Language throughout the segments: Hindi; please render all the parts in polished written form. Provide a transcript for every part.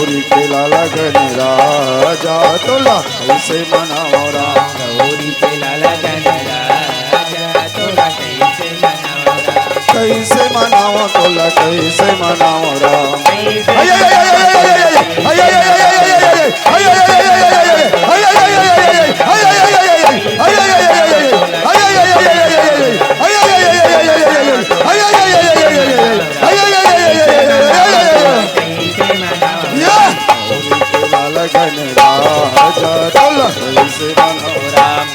गौरी के लाला गण राजा तोला कैसे मनाओ राम। गौरी के लाला गण राजा तोला कैसे मनाओ राम। कैसे मनाओ तोला कैसे मनाओ राम।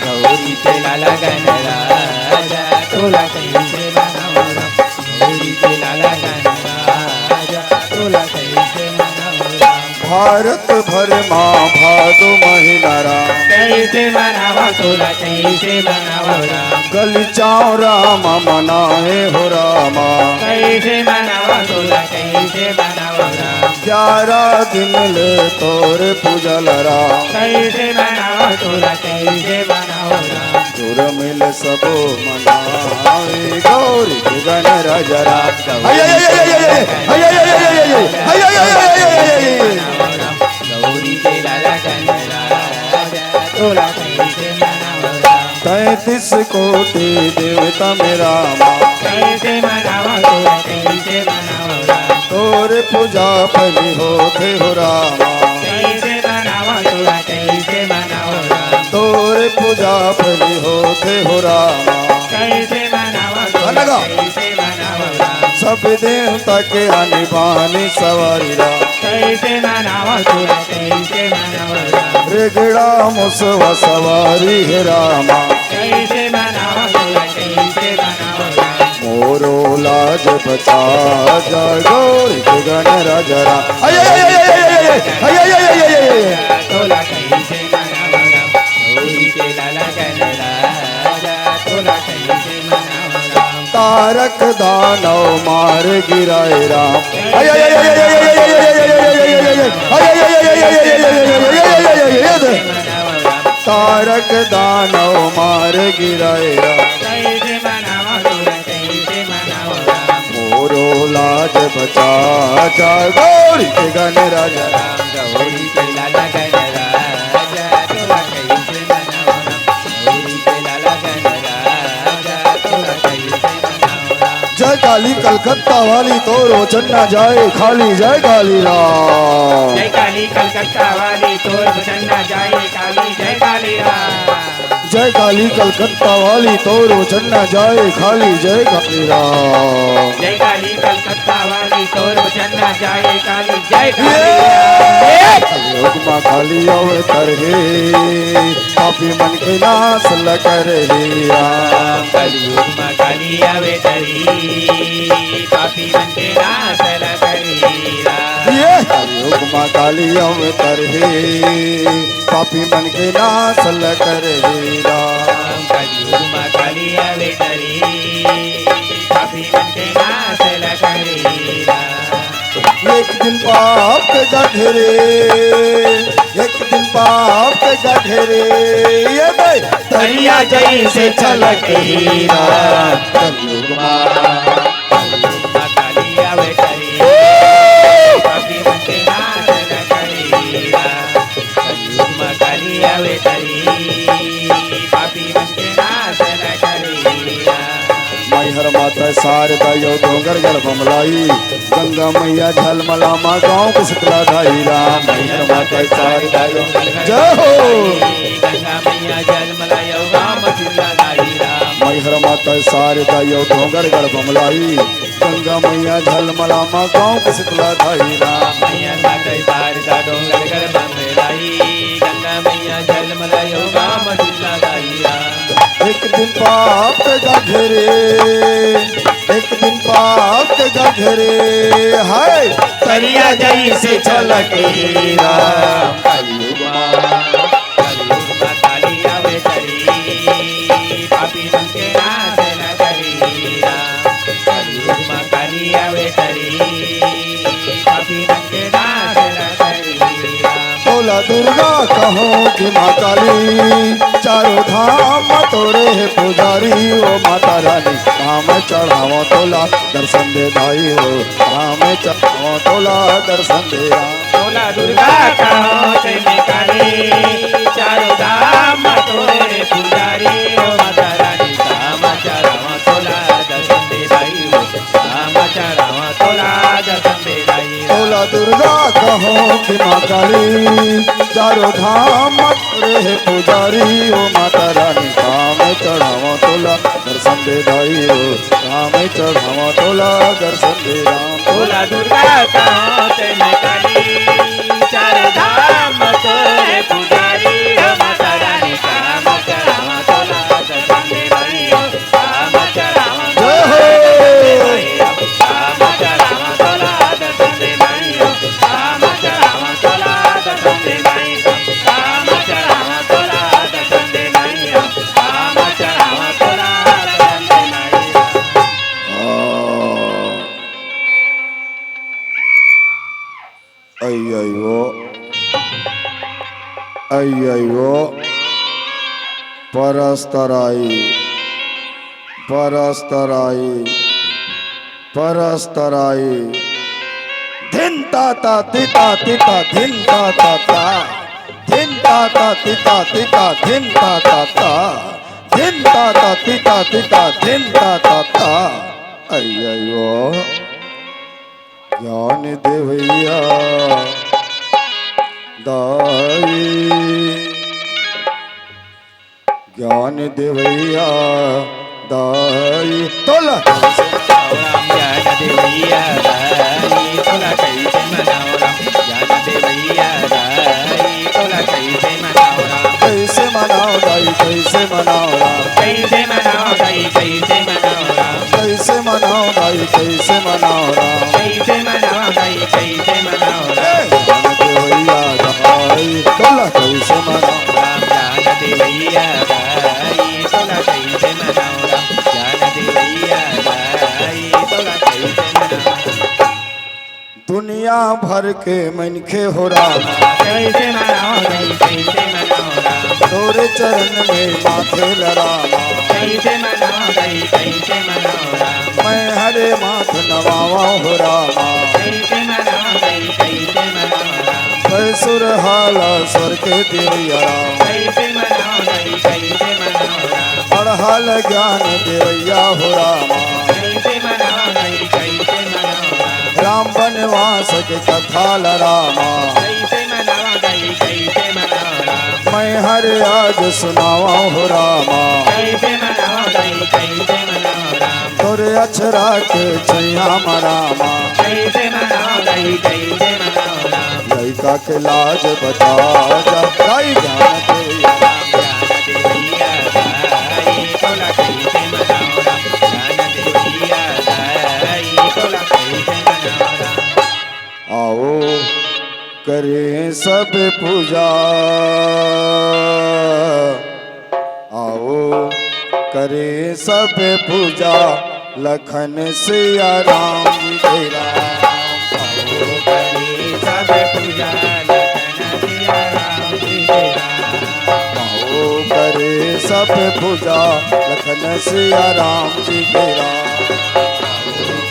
गौरी के लाला गण राजा तोला कैसे मनाओ राम। गौरी के लाला गण राजा तोला कैसे मनाओ राम। भारत भर माँ भादो महीना राम। कैसे मनावा तोला कैसे मनाओ राम। गलिचाओ राम मनाए हो रामा। कैसे मनावा तोला कैसे मनाओ राम। 11 दिन ले तोरे पूजल राम। कैसे मनावा तोला कैसे मनाओ राम। सुर मिल सबो मनाए गौरी के गण राजा राम। गौरी के लाला गण राजा तोला कैसे मनाओ राम। 33 कोटि देवता मेरा माँ। कैसे मनावा तोला कैसे मनाओ राम। तोरे पूजा फली होते हो रामा। कैसे मनावा तोला कैसे मनाओ राम। तोरे पूजा फली होते हो रामा। कैसे मनावा तोला कैसे मनाओ राम। सब देवता के आने बानी सवारी राम। कैसे मनावा तोला कैसे मनाओ राम। रेगड़ा मुसवा सवारी है रामा। कैसे मनावा तोला कैसे मनाओ राम। मोरो लाज बचा जा गौरी के गण राजा राम। तोला कैसे मनाओ राम। गौरी के लाला गण राजा तोला कैसे मनाओ राम। तारक दानव मार गिराए राम। तारक दानव मार गिराए राम। कैसे मनावा तोला कैसे मनाओ राम। मोरो लाज बचा जा गौरी के गण राजा राम। गौरी के लाला गण राजा तोला कैसे मनाओ राम। गौरी के लाला गण राजा तोला कैसे मनाओ राम। जय काली कलकत्ता वाली तोरो चन्ना जाए खाली जय काली राम। जय काली कलकत्ता वाली तोर चन्ना जाए काली जय काली राम। जय काली कलकत्ता वाली तोरो चन्ना जाए खाली जय काली राम। जय काली कलकत्ता वाली तोर चन्ना जाए काली जय काली राम। कलयुग माँ काली अवतर हे पापी मन के नाश ल करे राम। कलयुग माँ काली अवतरी पापी मन के नाश ल करी राम। कलयुग माँ काली अवतर हे पापी मन के नाश ल करे राम। कलयुग माँ काली अवतरी पापी मन के नाश ल करी राम। एक दिन पाप के गठरे एक दिन पाप के गठरे ये भाई दरिया जैसे छलकी राम। कलयुग माँ काली अवतरी पापी मन के नाश न करी राम। कलयुग माँ काली अवतरी पापी मन के नाश न करी राम। मैहर माता शारदा यो डोंगर गढ़ बमलाई गंगा मैया झलमला माँ गाँव के शीतला धाई राम। मैहर माता शारदा यो जय हो। गंगा मैया जलमला गाम शीतला धाई राम। मैहर माता शारदा यो डोंगर गढ़ बमलाई गंगा मैया झलमला माँ गाँव के शीतला धाई राम। मैया माता शारदा डोंगर कर बमलाई गंगा मैया जलमला गाम शीतला धाई राम। एक दिन पाप के गठरे एक दिन पाप के गठरे हाय दरिया जैसे छलकी राम। कलयुग माँ काली अवतरी पापी मन के नाश न करी राम। कलयुग माँ काली अवतरी पापी मन के नाश न करी राम। तोला दुर्गा कहो कि माँ काली चारों धाम तोरे है पुजारी ओ माता रानी राम चढ़ाओ तोला दर्शन दे दाई हो राम चढ़ाओ तोला दर्शन दे राम। तोला कहो ते में काली चारों धाम तोरे पुजारी ओ माता रानी धाम चढ़ावा तोला दर्शन दे दाई हो धाम चढ़ावा तोला दर्शन दे दाई बोला दुर्गा कहो कि माँ काली चारों धाम रे पुजारी ओ माता रानी काम चढ़ावा तोला दर्शन दे दाई हो काम चढ़ावा तोला दर्शन दे राम बोला दुर्गा कहो ते में काली चारों धाम तोरे पुजारी ओ माता रानी काम चढ़ावा तोला दर्शन दे दाई हो काम चढ़ावा काम चढ़ावा तोला दर्शन दे दाई हो काम चढ़ावा तोला दर्शन दे दाई हो काम चढ़ावा तोला दर्शन दे दाई हो काम चढ़ावा तोला दर्शन दे दाई अय्यो परस्तराई परस्तराई परस्तराई धिन ताता तिता तिता धिन ताता ता धिन ताता तिता तिता धिन ताता ता धिन ताता तिता तिता धिन ताता ता अय्यो ज्ञान देवैया दाई ज्ञान देवैया दाई तोला राम ज्ञान देवैया दाई तोला कैसे मनाओ राम ज्ञान देवैया दाई तोला कैसे मनाओ राम कैसे मनाओ दाई कैसे मनाओ राम कैसे मनाओ दाई कैसे मनाओ राम कैसे मनाओ दाई कैसे मनाओ राम कैसे मनाओ दाई कैसे मनाओ राम ज्ञान देवैया दाई तोला कैसे मनाओ राम ज्ञान देवैया दाई तोला कैसे मनाओ राम ज्ञान देवैया दाई तोला कैसे मनाओ दुनिया भर के मनखे हो राम कैसे मनाओ दाई कैसे मनाओ राम तोरे चरण में माथे लड़ावा कैसे मनाओ दाई कैसे मनाओ राम मैं हरे माथ नवावा हो रामा कैसे मनाओ दाई कैसे मनाओ राम सुर हाला स्वर के देवैया राम कैसे मनाओ दाई कैसे मनाओ राम पढ़ाल ज्ञान देवैया हो रामा कैसे मनाओ दाई कैसे मनाओ राम राम वनवास के कथा लरामा कैसे मनाओ दाई कैसे मनाओ राम मैं हर आज सुनावा हो रामा कैसे मनाओ दाई कैसे मनाओ राम तोरे अक्षरा के छैया मरामा कैसे मनाओ दाई कैसे मनाओ राम लड़का के लाज बचा जा दाई ज्ञान देवैया राम ज्ञान देवैया दाई तोला कैसे मनाओ राम ज्ञान देवैया दाई तोला कैसे मनाओ राम आओ करें सब पूजा आओ करें सब पूजा लखन सिया राम जी तेरा आओ करे सब पूजा लखन सिया राम जी तेरा आओ करे सब पूजा लखन सिया राम जी तेरा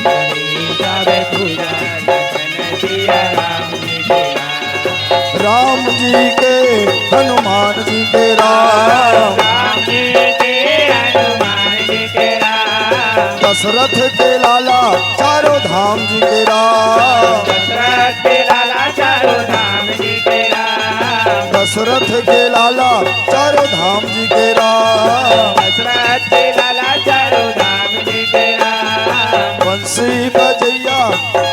करे सब पूजा लखन सिया राम जी तेरा राम जी के हनुमान जी के राम राम जी के हनुमान जी के राम दशरथ के लाला चारों धाम जी के राम दशरथ के लाला चारों धाम जी के राम दशरथ के लाला चारों धाम जी के राम दशरथ के लाला चारों धाम जी के राम बंसी बजैया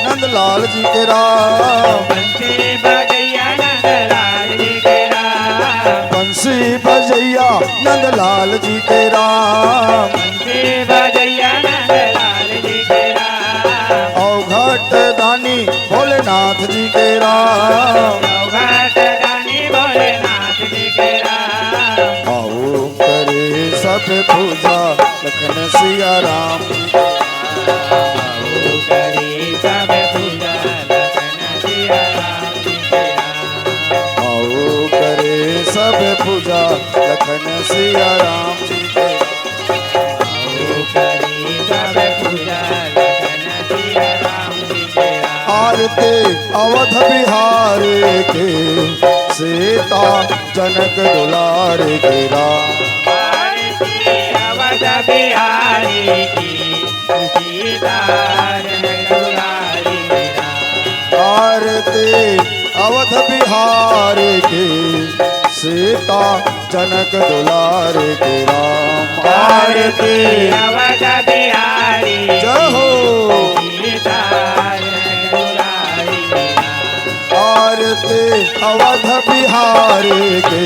नंदलाल जी के राम बंसी बजैया नंदलाल जी के राम बंसी बजैया नंदलाल जी के राम बंसी बजैया नंदलाल जी के राम औघट दानी भोलेनाथ जी के राम घाट रानी भोलेनाथ जी के राम आओ करे सब पूजा लखन सिया राम जी के आओ करी सब पूजा लखन सिया राम जी के राम आओ करे सब पूजा लखन सिया राम जी के आओ करी सब पूजा लखन सिया राम जी के राम आरते अवध बिहार के सीता जनक दुलार के राम। आरती अवध बिहारी की सीता जनक दुलारी की राम। आरती अवध बिहारी की सीता जनक दुलार के राम। आरती अवध बिहारी जय हो। सीता जनक दुलारी की राम। आरती अवध बिहारी के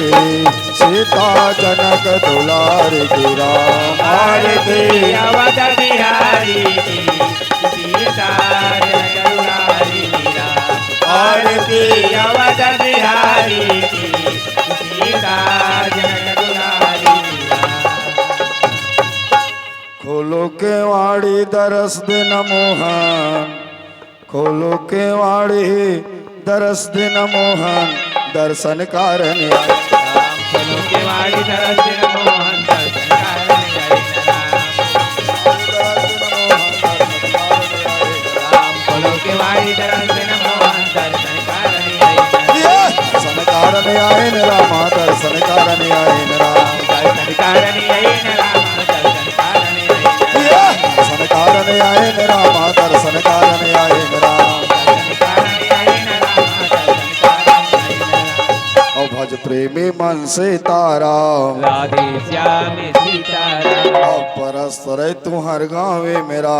सीता जनक दुलार के राम। आरती अवध बिहारी की सीता जनक दुलारी की राम। आरती अवध बिहारी की सीता जनक दुलारी की राम। खोलो के वाड़ी दरस दिन मोहन, खोलो के वाड़ी दरस दिन मोहन, दर्शन कारण आए। राम खोलो के वाड़ी दरस दिन मोहन, दर्शन कारण आए राम। खोलो के वाड़ी दरस दिन मोहन, दर्शन कारण आए दर्शन कारण आए न रामा, दर्शन कारण आए न राम। दर्शन कारण आए न राम, दर्शन कारण आए दर्शन कारण आए न रामा, दर्शन कारण आए न राम। दर्शन कारण आए न राम, दर्शन कारण आए न राम। और भज प्रेमी मन से तारा, राधे श्याम सीताराम। और परस्तर तू हर गावे मेरा।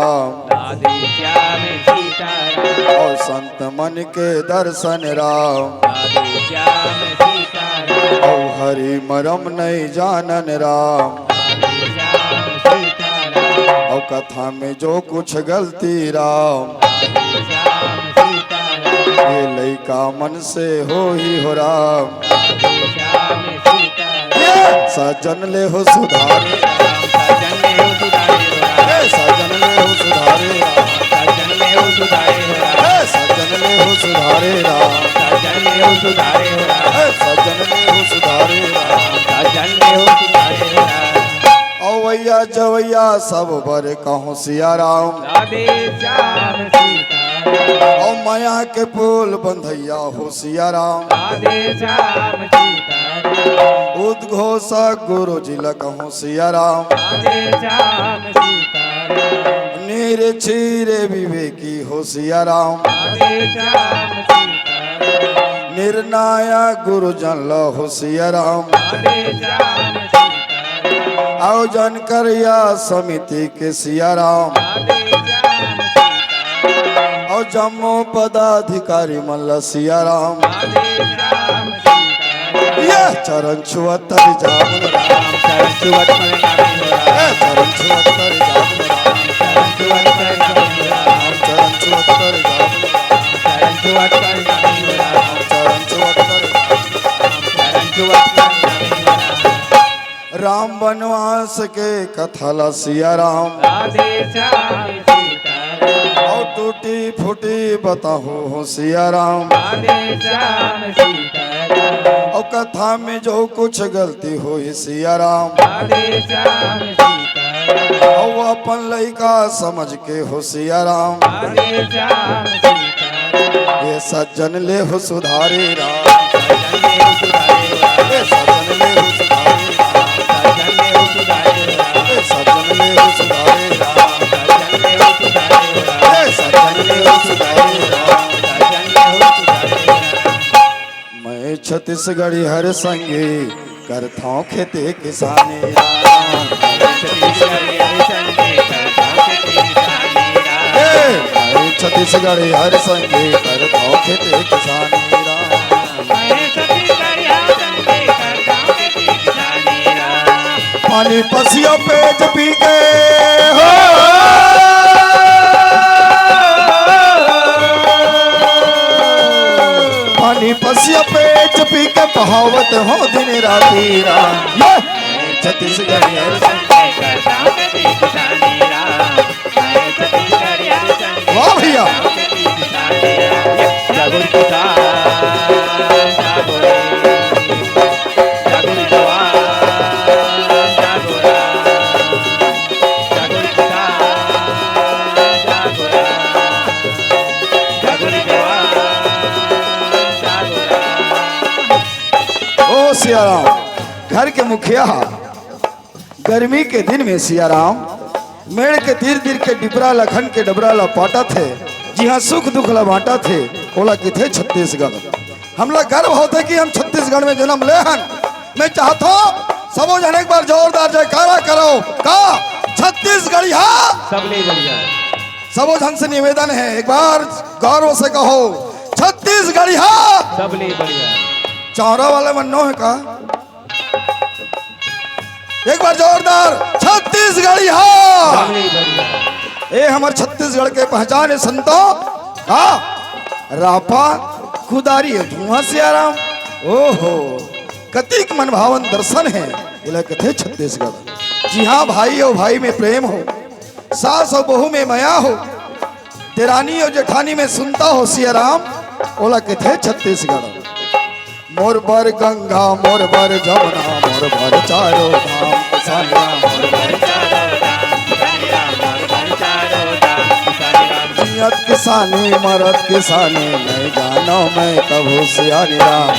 राधे श्याम सीताराम। और संत मन के दर्शन राम, राधे श्याम सीताराम। और हरि मरम नहीं जानन राम। राधे श्याम सीताराम। और कथा में जो कुछ गलती राम, राधे श्याम सीताराम। ये लइका मन से हो ही हो राम। राधे श्याम सीताराम। सजन ले हो सुधारे राम सजन ले हो सुधारे हो राम। सजन ले हो सुधारे राम। सजन ले हो सुधारे हो राम। सजन ले हो सुधारे राम। सजन ले हो सुधारे हो राम। सजन ले हो सुधारे राम। सजन ले हो सुधारे हो राम। औवैया जवैया सब बर कहूँ सिया राम। राधे श्याम सीताराम। और माया के पुल बंधैया हो सिया राम। राधे श्याम सीताराम। उद्घोषक गुरु जी कहूँ सिया राम। राधे श्याम सीताराम। नीर छीरे विवेकी हो सिया राम। राधे श्याम सीताराम। निर्णायक गुरु जन लो हो सिया राम। राधे श्याम सीताराम। आयोजन करिया समिति के सिया राम। राधे श्याम सीताराम। और जम्मू पदाधिकारी मल्ल सिया राम। राधे श्याम सीताराम। ये चरण छुअत्तर जामुन राम। राम चरण छुअत पर नामी हो राम। ये चरण छुअत्तर जामुन राम। चरण छुअत पर नामी हो राम। चरण छुअत्तर जामुन राम। चरण छुअत पर नामी हो राम। चरण छुअत्तर चरण छुअत पर नामी हो राम। राम वनवास के कथला सिया राम। राधे श्याम सीताराम। और टूटी फूटी बताहो हो सिया राम। राधे श्याम सीताराम। और कथा में जो कुछ गलती हो सिया राम। राधे श्याम सीताराम। और अपन लइका समझ के हो सिया राम। राधे श्याम सीताराम। ये सज्जन ले हो सुधारे राम। सजन ले हो सुधारे हो राम। ये सज्जन ले हो सुधारे राम। सजन ले हो सुधारे हो राम। ये सज्जन ले हो सुधारे राम। सजन ले हो सुधारे हो राम। ये सज्जन ले हो सुधारे राम। सजन ले हो सुधारे हो राम। मैं छत्तीसगढ़ी हर संगे करथाओ खेते किसानी राम। छत्तीसगढ़ी हर संगे करथाओ खेते किसानी राम। मैं छत्तीसगढ़ी हर संगे करथाओ खेते किसानी राम। मैं छत्तीसगढ़ी हर संगे करथाओ खेते किसानी राम। पानी पसिया पेट पी के हो, पानी पसिया पेट पी के बहावत हो दिन राती राम। छत्तीसगढ़ी हर संगे करथाओ खेते किसानी राम। मैं छत्तीसगढ़ी हर संगे वाह भैया। करथाओ खेते किसानी राम। जागुर किसान जागुर जागुर जवान जागुर जागुर किसान जागुर जागुर जवान जागुर सियाराम। घर के मुखिया गर्मी के दिन में सियाराम मेड़ के तीर तीर के डिबरा लखन के डबरा ला पाटा थे, जी हाँ सुख दुख ला बांटा थे। ओला के थे छत्तीसगढ़। हमला गर्व होते कि हम छत्तीसगढ़ में जन्म ले हन। मैं चाहता हूँ सबो जन एक बार जोरदार जयकारा करो का छत्तीसगढ़िया सबले बढ़िया। सबो जन से निवेदन है एक बार गौरव से कहो छत्तीसगढ़िया सबले बढ़िया। चौरा वाले मन्नो है का एक बार जोरदार छत्तीसगढ़िया। सबले बढ़िया। ए हमार छत्तीसगढ़ के पहचान है संतो का रापा खुदारी है धुआं सियाराम। ओहो कतिक मन भावन दर्शन है इला कथे छत्तीसगढ़। जी हाँ भाई और भाई में प्रेम हो, सास और बहू में माया हो, देरानी और जेठानी में सुनता हो सियाराम। ओला कथे छत्तीसगढ़। मोर बर गंगा मोर बर जमुना मोर बर चारों धाम किसानिया मोर बर जियत किसानी मरद किसानी नहीं जानो मैं कभू सियानी राम।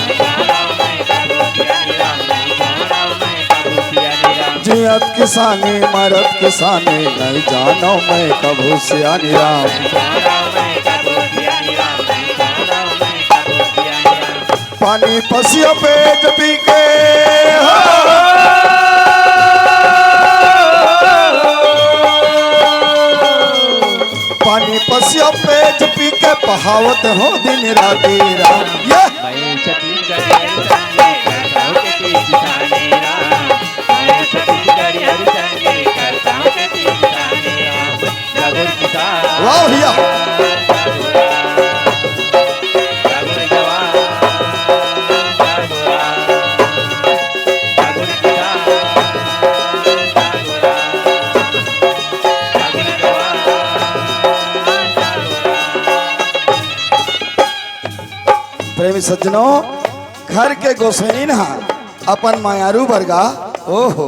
जियत किसानी मरद किसानी नहीं जानो मैं कभू सियानी राम। पानी पसिया पेट पी के पानी पसिया पेट पी के बहावत हो दिन राती राम। ये मैं छत्तीसगढ़ करता हूँ खेती किसानी राम। मैं छत्तीसगढ़ संगे करता हूँ खेती किसानी राम। जागो किसान वाह भैया जागो जवान जागो किसान प्रेमी सज्जनों घर के गोसैन हा अपन मायारू बरगा ओहो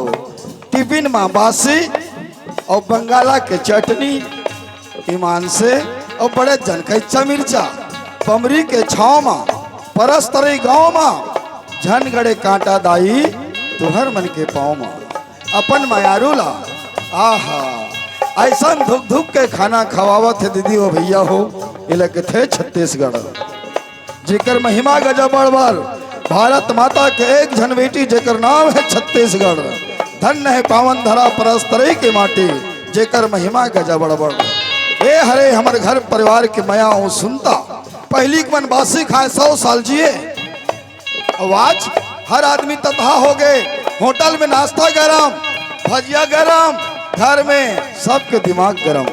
टिफिन माँ बासी और बंगाला के चटनी ईमान से और बड़े जनकैचा मिर्चा पमरी के छाव माँ परस्तरी गाँव माँ झनगड़े कांटा दाई तुहर मन के पाँव माँ अपन मायारू ला आहा ऐसा धुक धुक के खाना खवावत है दीदी हो भैया हो इलाके थे छत्तीसगढ़। जेकर महिमा गजब बड़बर भारत माता के एक जन बेटी जेकर नाम है छत्तीसगढ़। धन्य है पावन धरा परस्तरे के माटी जेकर महिमा गजब बड़बर। ए हरे हमारे घर परिवार के मया हूँ सुनता पहली मन बासी खाए 100 साल जिए। आवाज हर आदमी तथा हो गए होटल में नाश्ता गरम भजिया गरम घर में सबके दिमाग गरम।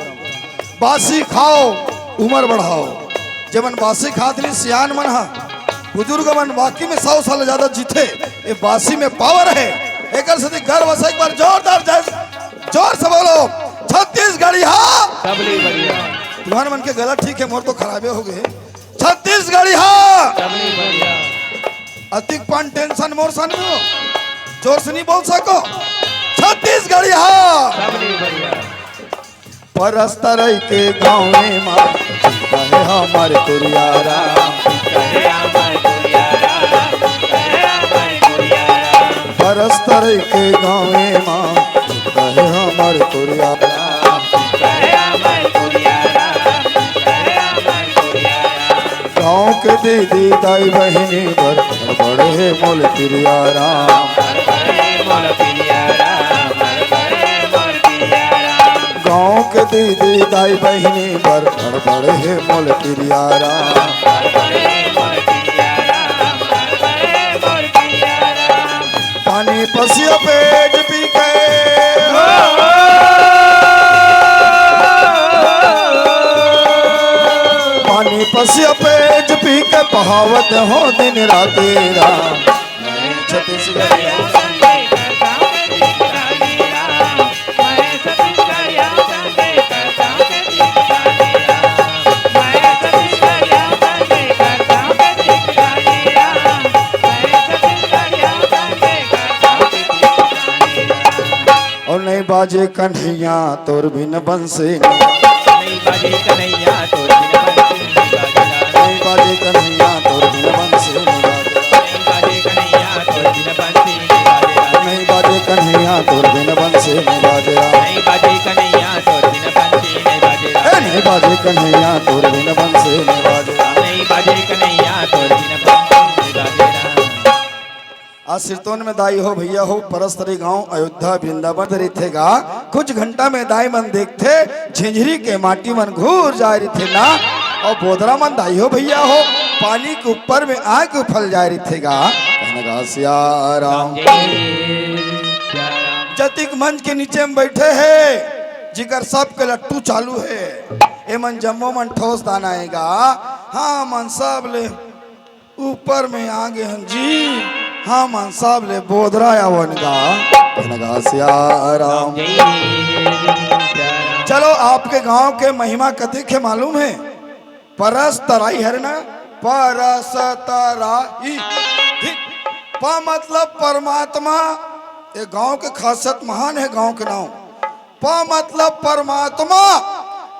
बासी खाओ उम्र बढ़ाओ जबन बासी खात ली सियान मन हा बुजुर्ग मन बाकी में 100 साल ज्यादा जीते। ये बासी में पावर है एक घर बस एक बार जोरदार जोर से बोलो छत्तीसगढ़िया सबले बढ़िया। तुम्हारे मन के गला ठीक है मोर तो खराबे हो गए। छत्तीसगढ़िया सबले बढ़िया। अधिक पान टेंशन मोर सन में जोर से नहीं बोल सको। छत्तीसगढ़िया सबले बढ़िया। परस्तर के गाँव में माँ कहे हमारे तुरियारा परस्तर के गाँव में माँ कहे हमारे तुरियारा। गाँव के दीदी दाई बहिनी बर बड़े मोल तिरियारा। गाँव के दीदी दाई बहिनी बर बड़े मोल तिरियारा। पानी पसिया पेट पी के पानी पसिया पेट पी के बहावत हो दिन राती राम। छत्तीसगढ़ और नहीं बाजे कन्हैया तोर बिन बंसे नहीं बाजे कन्हैया तोर बिन बंसी नहीं बाजे कन्हैया तोर बिन बंसे नहीं बाजे कन्हैया तोर बिन कन्हैया तोर बिन बंसी न बाजे। नहीं बाजे कन्हैया तोर बिन बंसी न बाजे राम। आज सिरतोन में दाई हो भैया हो परस्तरी गांव अयोध्या वृंदावन रिथेगा कुछ घंटा में दाई मन देखते झिझरी के माटी मन घूर जा रही थे ना और बोधरा मन दाई हो भैया हो पानी के ऊपर में आग उफल जा रही थेगा कहने सिया राम। जतिक मंच के नीचे में बैठे हैं जिगर सब के लट्टू चालू है ए मन जम्मो मन ठोस दाना आएगा हाँ मन सब ले ऊपर में आगे हन जी हाँ मन सब ले बोधरा आवनगा कहने सिया राम। चलो आपके गांव के महिमा कथी के मालूम है परस तराई है ना परस तराई प मतलब परमात्मा ये गांव के खासियत महान है गांव के नाम प मतलब परमात्मा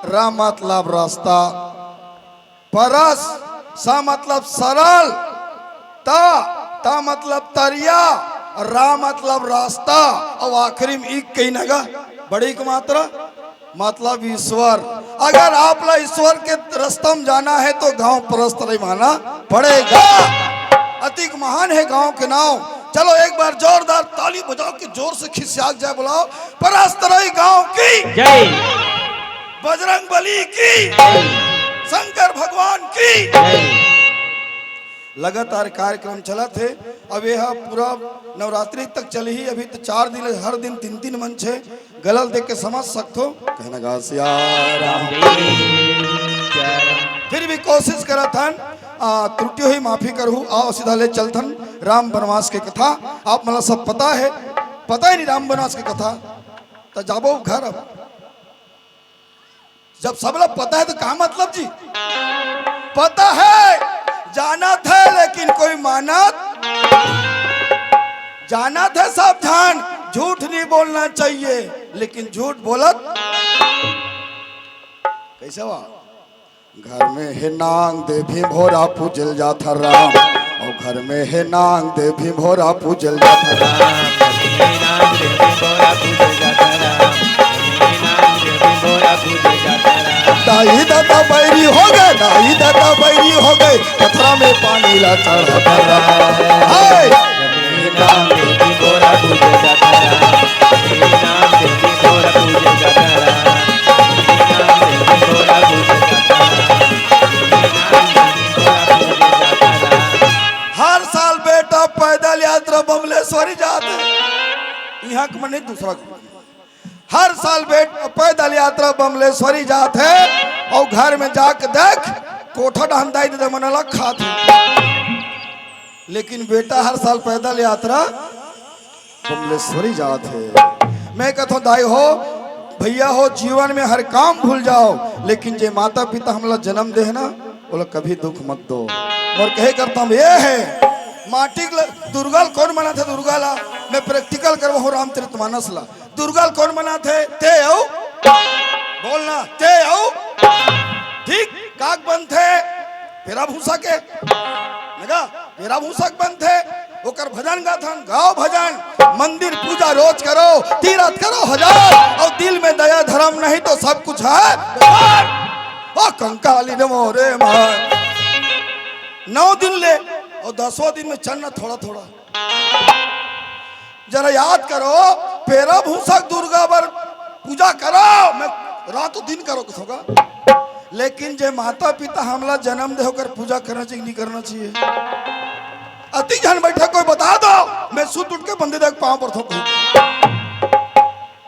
र मतलब रास्ता परस स मतलब सरल ता मतलब तरिया और रा मतलब रास्ता और आखिरी में एक कहीं नगा बड़ी की मात्रा मतलब ईश्वर। अगर आप ला ईश्वर के रास्ते में जाना है तो गांव परस्तराई माना पड़ेगा। अतिक महान है गांव के नाम। चलो एक बार जोरदार ताली बजाओ कि जोर से खिसियाक जाए बुलाओ परस्तराई गांव की जय बजरंग बली की शंकर भगवान की लगातार कार्यक्रम चला थे। अब यह पूरा नवरात्रि तक चली ही अभी तो 4 दिन हर दिन 3-3 मंच है गलल देख के समझ सकते हो कहना गा सिया राम। फिर भी कोशिश करा था त्रुटि हुई माफी करहूँ आओ सीधा ले चलथन राम वनवास के कथा आप मतलब सब पता है पता ही नहीं राम वनवास की कथा तो जाबो घर अब जब सब लोग पता है तो क्या मतलब जी पता है जाना था लेकिन कोई मानत जाना था सावधान झूठ नहीं बोलना चाहिए लेकिन झूठ बोलत कैसे हुआ घर में है नांग देवी भोरा पूजल जाता राम और घर में है नांग देवी भोरा पूजल जाता राम। दाई दादा बैरी हो गए दाई दादा बैरी हो गए पथरा में पानी ला चढ़ा हर साल बेटा पैदल यात्रा बमलेश्वरी जाते यहाँ का नहीं दूसरा हर साल पैदल यात्रा बमलेश्वरी जाते है और घर में जाके देख कोठा ढंदाई दे मनला खात लेकिन बेटा हर साल पैदल यात्रा बमलेश्वरी जाते है। मैं कहता दाई हो भैया हो जीवन में हर काम भूल जाओ लेकिन जे माता पिता हमला जन्म दे है ना बोला कभी दुख मत दो और कहे करता हूँ ये है माटी दुर्गल कौन बना था दुर्गा ला मैं प्रैक्टिकल करवा हूँ रामचरितमानस ला दुर्गल कौन बना थे ते आओ बोलना ते आओ ठीक काक बन थे पेरा भूसा के लगा पेरा भूसा बन थे ओकर भजन गाथन गाओ भजन मंदिर पूजा रोज करो तीरथ करो 1000 और दिल में दया धर्म नहीं तो सब कुछ है ओ कंकाली ने मोरे मार 9 दिन ले और 10वां दिन में चलना थोड़ा थोड़ा जरा याद करो पेरा भूसा दुर्गा पर पूजा करो मैं रातों दिन करो कुछ होगा लेकिन जे माता पिता हमला जन्म दे होकर पूजा करना चाहिए नहीं करना चाहिए अति जन बैठे कोई बता दो मैं सुत उठ के बंदे देख पांव पर थोक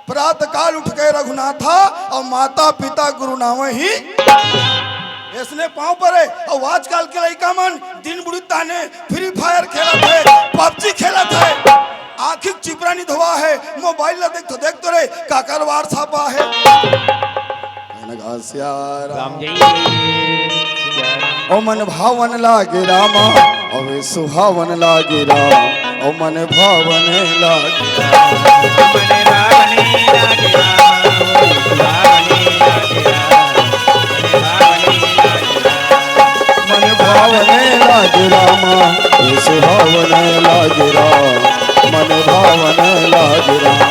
प्रातः काल उठ के रघुनाथा और माता पिता गुरु नाम ही इसने पांव पर है और आजकल के लड़का मन दिन बुढ़ी ताने फ्री फायर खेला थे पबजी खेला थे आखिर चिपरा नहीं धोआ है मोबाइल ला देख तो रे काकरवार छापा है ओ मन भावन लागे रामा और सुहावन लागे राम ओ मन भावन लागे मन भावन लागे रामा सुहावन लागे राम मन भावन लागे राम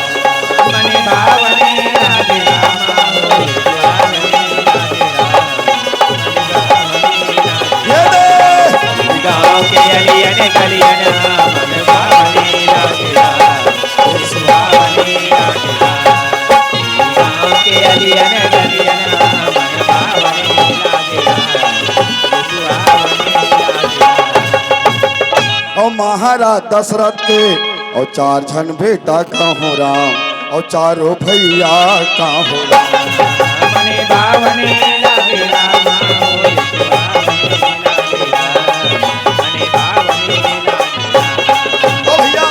मन भावन लागे रामा गलियन गलियन मन भावने लागेला सुहावने लागेला गाँव के गलियन गलियन मन भावने लागेला सुहावने लागेला। और महाराज दशरथ के और 4 जन बेटा कहो राम और चारों भैया कहो राम। मने भावने लागेला माओ सुहावने लागेला मने भावने लागेला। ओ भैया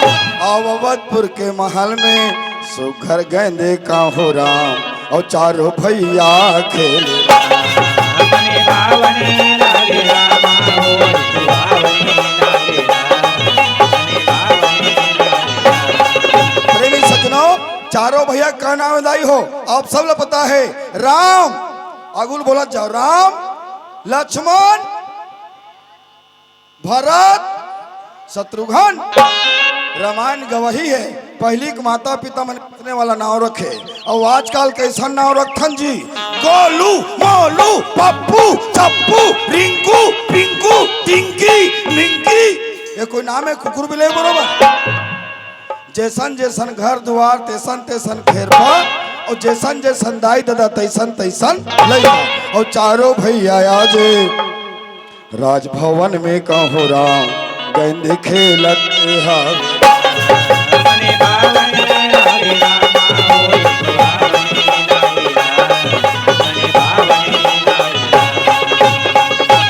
अवधपुर के महल में सुघर गेंदे कहो राम और चारों भैया खेले राम। मने भावने लागेला माओ सुहावने लागेला मने भावने लागेला। प्रेमी सज्जनों, चारों भैया का नाम दाई हो आप सब लोग पता है। राम अगुल बोला जाओ, राम लक्ष्मण भरत शत्रुघ्न। रामायण गवाही है पहली के माता पिता मन रखने वाला नाम रखे और आजकल कैसा नाम रखन जी, गोलू मोलू पप्पू चप्पू रिंकू पिंकू टिंकी मिंकी। ये कोई नाम है कुकुर बिले बरोबर। जैसन जैसन घर द्वार तैसन तैसन खेरपा और जैसन जैसन दाई दादा तैसन तैसन लइका। और चारों भैया आज राजभवन में कहो राम गेंद खेलत है। मने भावने लागेला माओ सुहावने लागेला मने भावने लागेला।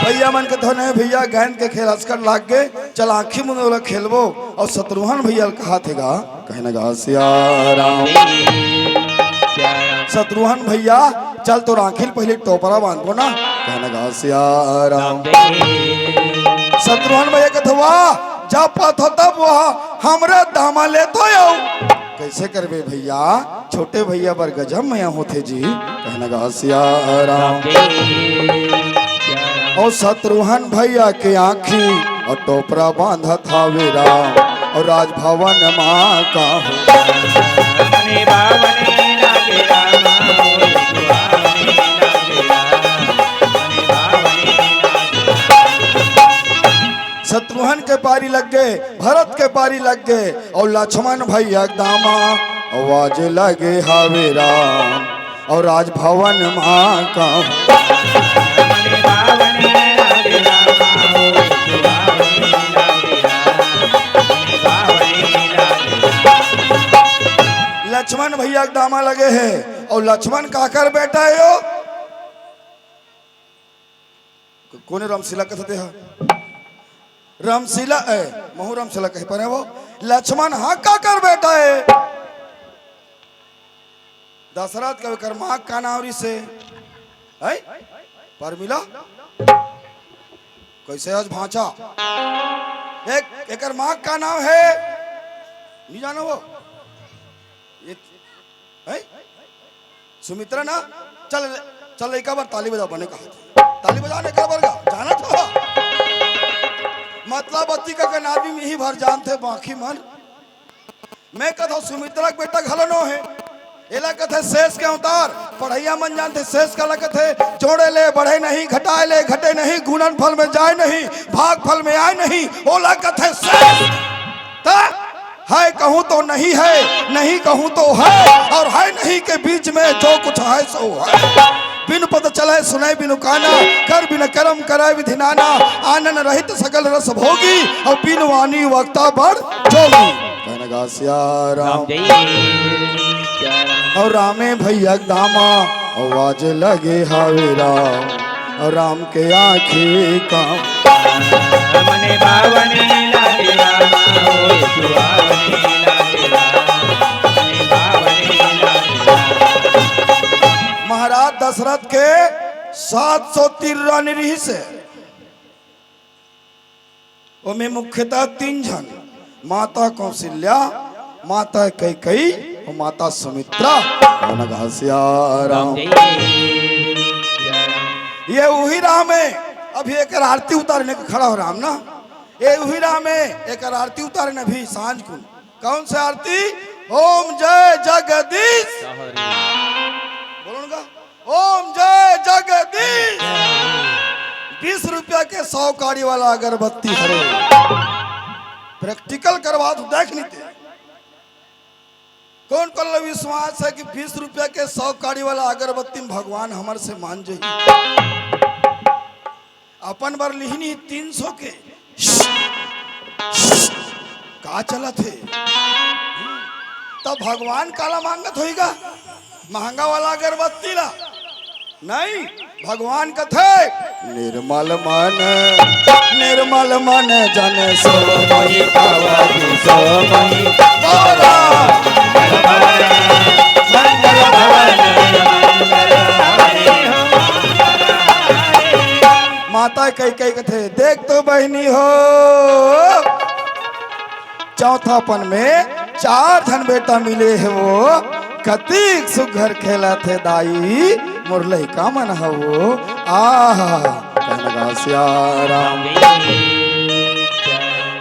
भैया मन के धोने भैया गेंद के खेल अस्कर लाग गए, चल आँखी मुंह वाला खेलबो। और शत्रुघ्न भैया कहा थेगा कहने गा सिया राम। शत्रुघ्न भैया चल तो आँखिल पहले टोपरा बांधबो ना, कहने गा सिया राम। शत्रुघ्न भैया कहते वाह जब पत हो तब वह हमरे दामा ले तो आओ। कैसे करबे भैया, छोटे भैया बर गजब में होते जी, कहने गा सिया राम। और शत्रुघ्न भैया के आँखी और टोपरा बांधत हावे राम और राजभवन माँ का हो। मने भावने लागेला माओ सुहावने लागेला मने भावने लागेला। शत्रुघ्न के पारी लग गए, भरत के पारी लग गए और लक्ष्मण भैया दामा आवाज लगे हावे राम और राजभवन माँ का हो। मने भावने लागेला माओ सुहावने लागेला मने भावने लागेला। लक्ष्मण भैया के दामा लगे हैं और लक्ष्मण का कर बैठा है यो कोने रामशिला कहते हैं रामशिला है महू रामशिला कहे पर है वो लक्ष्मण हाँ का कर बैठा है। दशरथ का कर माँ का नावरी से है पर मिला कैसे आज भांचा एक माँ का नाम है नहीं जानो वो है सुमित्रा ना। चल चल एक बार ताली बजा बने कहा ताली बजाने का बार जाना था मतलब बत्ती का नादमी में ही भर जानते बाकी मन। मैं कहता सुमित्रा के बेटा घलनो है एला कथे शेष के अवतार पढ़ैया मन जानते शेष का लगत है जोड़े ले बढ़े नहीं घटाए ले घटे नहीं गुणन फल में जाए नहीं भाग फल में आए नहीं ओला कथे शेष। है कहूँ तो नहीं है नहीं कहूँ तो है और है नहीं के बीच में जो कुछ है सो है। बिन पद चले सुने बिनु काना कर बिन कर्म करे विधि नाना आनन रहित सकल रस भोगी और बिन वाणी वक्ता बड़ जोगी। कहने गा सिया राम और रामे भैया दामा आवाज लगे हावे राम और राम के आँखी काम। मने भावने लागेला माओ सुहावने लागेला मने भावने लागेला। महाराज दशरथ के 713 निरीह से उनमें मुख्यतः 3 जन माता कौशल्या माता कैकेयी और माता सुमित्रा सिया राम। ये वही राम है अभी एक आरती उतारने का खड़ा हो राम ना ये वही राम है एक आरती उतारने भी सांझ को कौन सी आरती ओम जय जगदीश बोलूंगा ओम जय जगदीश 20 रुपया के 100 काड़ी वाला अगरबत्ती हरे प्रैक्टिकल करवा तो देख नहीं थे। कौन कौन लोग विश्वास है कि 20 रुपया के 100 काड़ी वाला अगरबत्ती में भगवान हमारे से मान जाए। अपन बार लिहनी 300 के का चला थे तब भगवान काला मांगत होगा महंगा वाला अगरबत्ती ला नहीं। भगवान कथे निर्मल मन जन सो मोहि पावति सो मोहि बोला मंगल भवन माता कई कई कथे देख तो बहनी हो चौथापन में 4 जन बेटा मिले है वो कतीक सुघर खेला थे दाई मुरलई का मन हवो आहा कनगा सियाराम।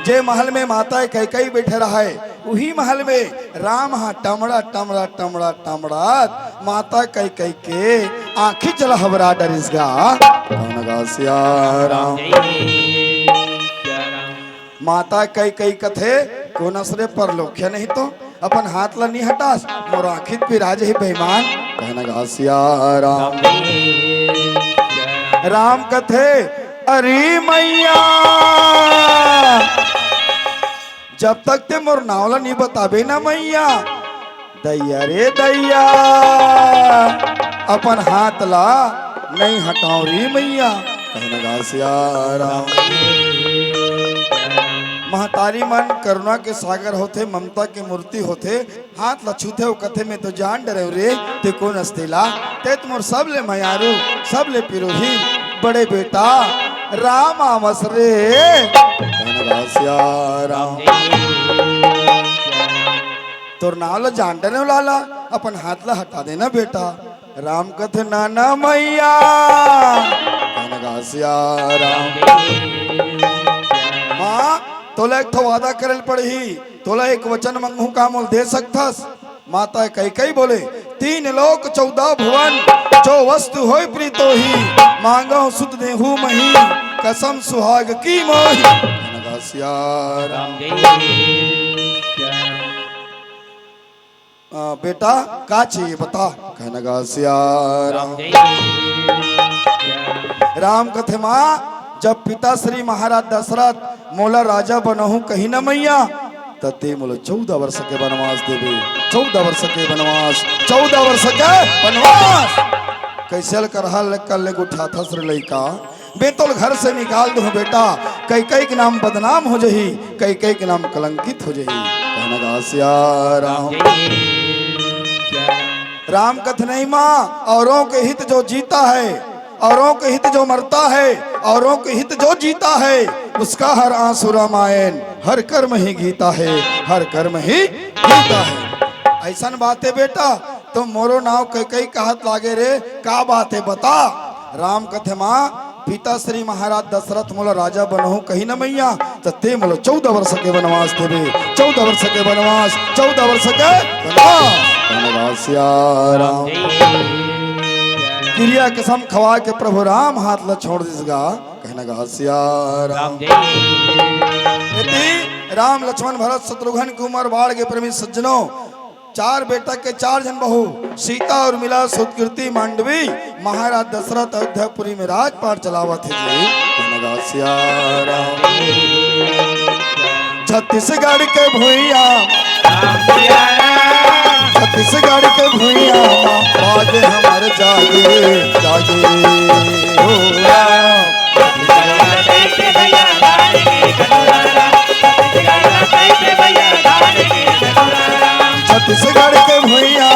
जे महल में माता कई कई बैठे रहा है वही महल में राम हा टमड़ा टमड़ा टमड़ा टमड़ा माता कई कई के आँखी चला हवरा डरिसगा कनगा सियाराम। माता कई कई कथे को नसरे पर लोख्या नहीं तो अपन हाथ ला नहीं हटास मोर आखित पिराज ही बेईमान कहना गा सियाराम। राम कथे अरे मैया जब तक ते मोर नावला नहीं बताबे ना मैया दैया रे दैया अपन हाथ ला नहीं हटाओ रे मैया कहना गा सियाराम। महतारी मन करुणा के सागर होते ममता के मूर्ति होते हाथ लछूते हो कथे में तो जान डरे रे ते कौन अस्तेला ते तुमर सब ले मयारू सब ले पिरोही बड़े बेटा राम आवस रे राम तोर नाल जान डरे लाला अपन हाथ ला हटा देना बेटा राम कथे नाना मैया माँ तोला एक वादा करल पड़ी तोला एक वचन मंगू का मोल दे सकथस। माता कई कई बोले 3 लोक 14 भुवन जो वस्तु होय प्रीतो ही मांगो सुत देहु मही कसम सुहाग की मोही बेटा का चाहिए बता कहना गा सियाराम। राम कथे माँ जब पिता श्री महाराज दशरथ मोला राजा बनहु कही न मैया तते मोला 14 वर्ष के वनवास देवे 14 वर्ष के वनवास 14 वर्ष के वनवास कैसे करहल कल उठा था श्री लइका बेतुल घर से निकाल दो बेटा कई कई के नाम बदनाम हो जही कई कई के नाम कलंकित हो जही कहना गा सियाराम। राम कथ नहीं माँ औरों के हित जो जीता है औरों के हित जो मरता है औरों के हित जो जीता है उसका हर आंसू रामायण हर कर्म ही गीता है हर कर्म ही गीता है। ऐसा बात है बेटा तुम मोरो नाव कई कई कहत लागे रे का बात है बता। राम कथे माँ पिता श्री महाराज दशरथ मोला राजा बनहु कही न मैया ते मोला 14 वर्ष के वनवास देवे 14 वर्ष के वनवास 14 वर्ष के वनवास। क्रिया कसम खवा के प्रभु राम हाथ ला छोड़ दिसगा कहना गा सियाराम। राम लक्ष्मण भरत शत्रुघ्न कुमार बाढ़ के प्रेमी सज्जनों 4 बेटा के 4 जन बहू सीता और मिला सुतकीर्ति मांडवी महाराज दशरथ अयोध्यापुरी में राजपाट चलावा थे जी कहना गा सियाराम। छत्तीसगढ़ के भुइया छत्तीसगढ़ के भुइया बाजे हमारे जागे जागे हो छत्तीसगढ़ के भुइया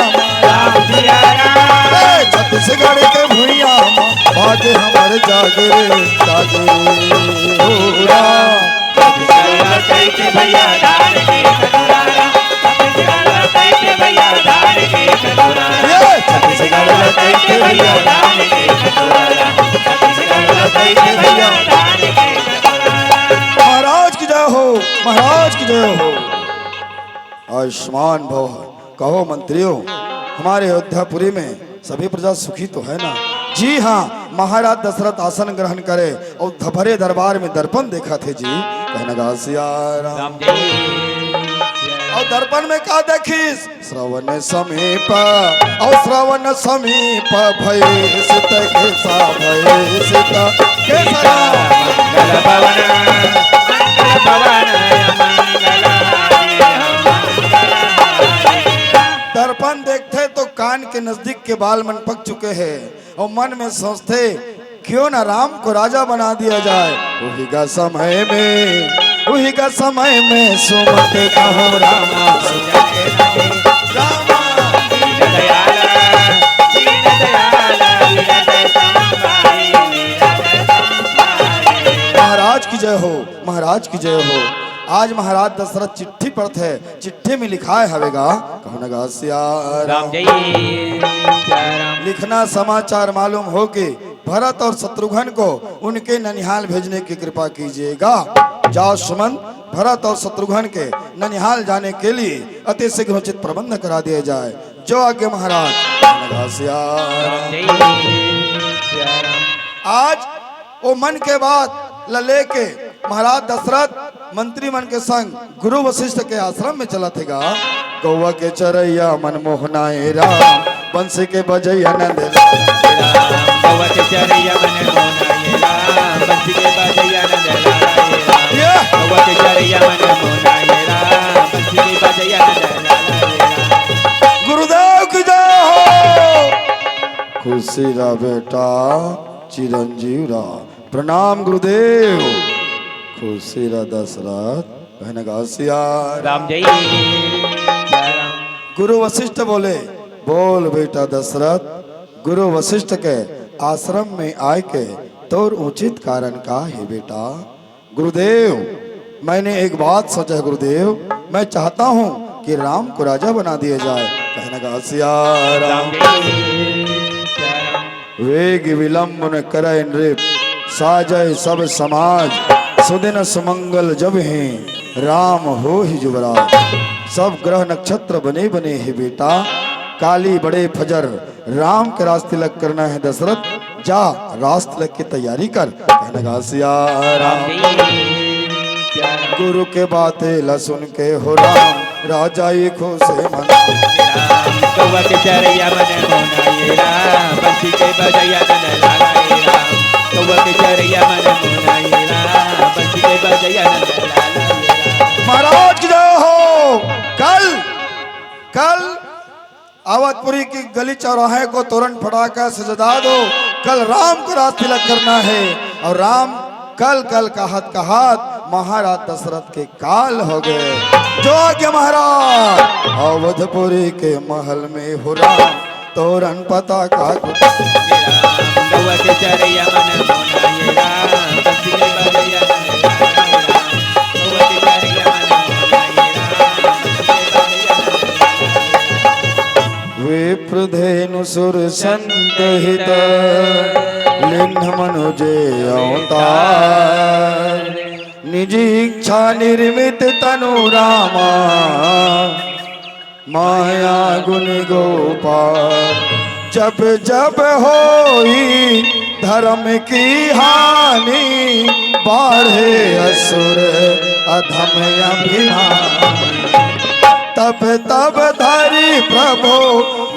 छत्तीसगढ़ के भुइया बाजे हमारे जागे जागे हो महाराज की जय हो महाराज की जय हो। आयुष्मान भव। कहो मंत्रियों हमारे अयोध्यापुरी में सभी प्रजा सुखी तो है ना। जी हाँ महाराज दशरथ आसन ग्रहण करे और भरे दरबार में दर्पण देखा थे जी। कहने लगा सिया राम। राम जय और दर्पण में का देखिस? श्रवण समीप और श्रवण समीप भय सित कैसा भय सित कैसा मंगल भवन मंगल भवन दर्पण देखते तो कान के नजदीक के बाल मन पक चुके हैं और मन में सोचते क्यों ना राम को राजा बना दिया जाए। वही का समय में सुमत कहो रामा रामा। महाराज की जय हो, महाराज की जय हो। आज महाराज दशरथ चिट्ठी पढ़ते हैं, चिट्ठी में लिखा है हवेगा कहनेगा सिया राम जय राम। लिखना समाचार मालूम हो कि भरत और शत्रुघ्न को उनके ननिहाल भेजने की कृपा कीजिएगा। जाओ सुमन, भरत और शत्रुघ्न के ननिहाल जाने के लिए अति शीघ्र उचित प्रबंध करा दिया जाए। जो आज्ञा महाराज। राम जय राम। आज वो मन के बाद लले के महाराज दशरथ मंत्री मन के संग गुरु वशिष्ठ के आश्रम में चला थेगा। गौवा के चरैया मनमोहनाए राम, बंसी के बजैया नंद गौवा के चरैया मनमोहनाए राम, बंसी के बजैया नंद गौवा के चरैया मनमोहनाए राम, बंसी के बजैया नंद। गुरुदेव की जय हो। खुशी रा बेटा चिरंजीव रा। प्रणाम गुरुदेव। खुशी रा दशरथ। कहने सिया राम जय राम। गुरु वशिष्ठ बोले बोल बेटा दशरथ, गुरु वशिष्ठ के आश्रम में आए के तोर उचित कारण का है बेटा। गुरुदेव मैंने एक बात सोचा है गुरुदेव, मैं चाहता हूँ कि राम को राजा बना दिया जाए। कहने का सिया राम। वेग विलंब न करे नृप, साजय सब समाज, सुदिन सुमंगल जब हैं राम हो ही जुबराज। सब ग्रह नक्षत्र बने बने हैं बेटा, काली बड़े फजर राम के रास तिलक करना है दशरथ, जा रास तिलक की तैयारी कर। कहने का सिया राम। गुरु के बातें ला सुन के हो राम, राजा ही खुश मन। गौवा के चरैया मनमोहनाए राम, बंसी के बजैया नंद राम। गौवा के चरैया मनमोहनाए राम, बंसी के बजैया नंद। महाराज जय हो। कल आवतपुरी की गली चौराहे को तोरण फटाका से सजा दो। कल राम को रात तिलक करना है और राम कल का हाथ महाराज दशरथ के काल हो गए। जो आज्ञा महाराज। अवधपुरी के महल में हो राम, तोरण पताका गौवा के चरैया मनमोहनाए राम, बंसी के बजैया नंद गौवा के चरैया मनमोहनाए राम, बंसी के बजैया नंद। विप्रधेनु सुर संत हित, लिन्ह मनुजे अवतार, निजी इच्छा निर्मित तनु रामा, माया गुण गोपाल। जब जब होई धर्म की हानि, बाढ़े असुर अधम अभिमानी। तब तब धरि प्रभु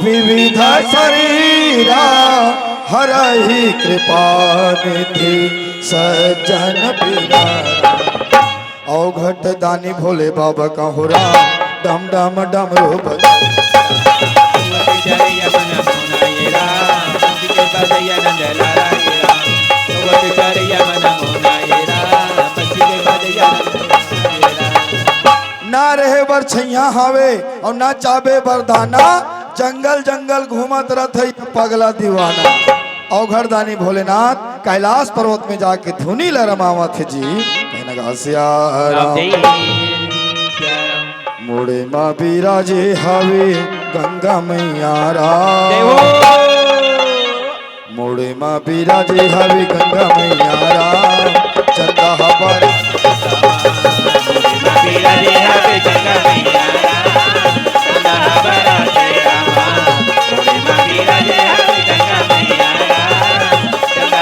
विविध शरीरा, हरहि कृपा निधि सज्जन पीरा। अवघट दानी भोले बाबा का हो राम, डम डम डमरू बजा। चरैया मनमोहनाए राम, बंसी के बजैया नंद राम। गौवा के चरैया मनमोहनाए राम, बंसी के बजैया नंद। ना रहे बर छैया हावे और ना चाबे बरदाना, जंगल जंगल घूमत रथ पगला दीवाना। अवघड़ दानी भोलेनाथ कैलाश पर्वत में जाके धुनी लरमावत जी। कहने का सिया राम। मोड़े माँ बिराजे हावे गंगा मैया राम, मोड़े माँ बिराजे हावे गंगा मैया राम। चंदा हबर बिराजे हावे गंगा मैया राम, चंदा हबर राम। मोड़े माँ बिराजे हावे गंगा मैया राम, चंदा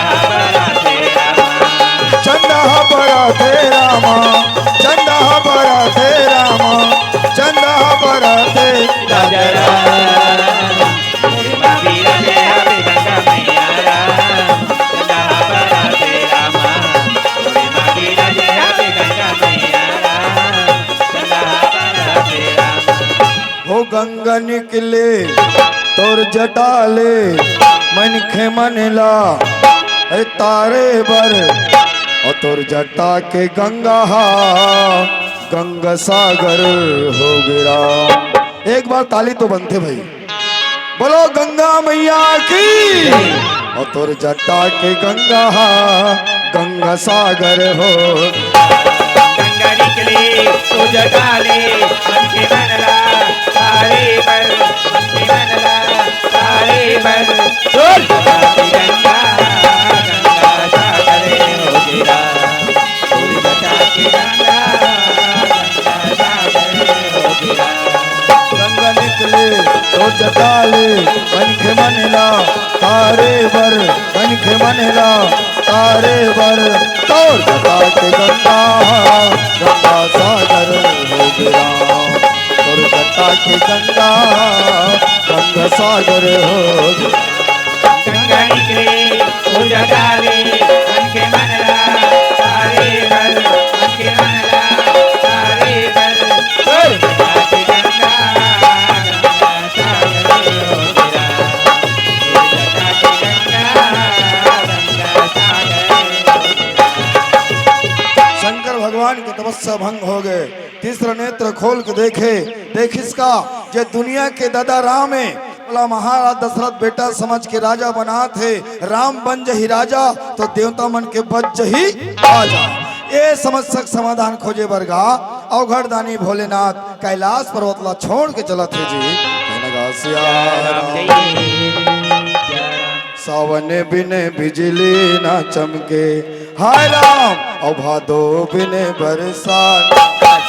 गंगा निकले तोर जटाले मन खे मनला अरे तारे बर और तोर जटा के गंगा गंगा सागर हो गिरा। एक बार ताली तो बनते भाई, बोलो गंगा मैया की। और तोर जटा के गंगा गंगा सागर हो। गंगा निकले तो जटाले मन के मनला तारे पर मन के मनला तारे पर बोल गंगा गंगा सागर हो गिरा। बोल जटा के गंगा गंगा सागर हो गिरा। गंगा निकले तो जटाले मन के मनला तारे बर मन के मनला तारे बर तोर जटा के गंगा गंगा सागर हो गिरा। तोर जटा के गंगा गंगा सागर हो गिरा। गंगा निकले तो जटाले मन के मनला तारे पर मन के मनला तारे पर बोल जटा के गंगा गंगा सागर हो गिरा। बोल जटा के गंगा गंगा सागर हो गिरा। शंकर भगवान की तपस्या भंग हो गए। तीसरा नेत्र खोल के देखे, देख इसका ये दुनिया के दादा राम है। बोला महाराज दशरथ बेटा समझ के राजा बना थे, राम बन जही राजा तो देवता मन के बच जही आजा। ये समस्या समाधान खोजे बरगा अवघड़ दानी भोलेनाथ कैलाश पर्वतला छोड़ के चला थे जी। कहने लगा सिया राम। सावन बिने बिजली ना चमके हाय राम और भादो बिने बरसात।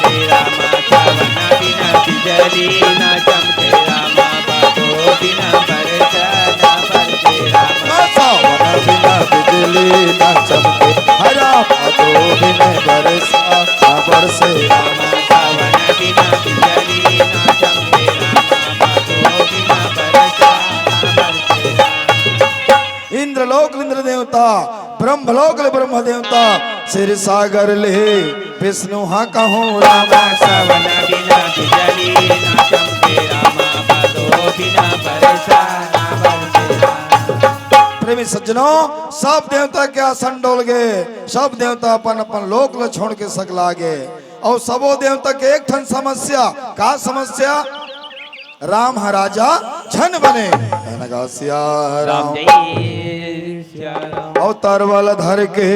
रामा सावन बिना बिजली ना चमके रामा भादो बिना बरसात बरसे रामा। सावन बिना बिजली ना चमके हाय राम भादो बिने बरसात बरसे रामा सावन बिना बिजली ना चमके रामा भादो बिना बरसात बरसे रामा। इंद्रलोक इंद्र देवता ब्रह्मलोक ब्रह्म देवता सिर सागर ले विष्णु हाँ कहूँ राम। रामा सावन बिना बिजली ना चमके रामा भादो बिना बरसात बरसे रामा। प्रेमी सज्जनों सब देवता के आसन डोल गए, सब देवता अपन अपन लोक ल छोड़ के सकला गए। और सबो देवता के एक ठन समस्या का समस्या राम राजा झन बने। लगा सिया राम और तरवल धर के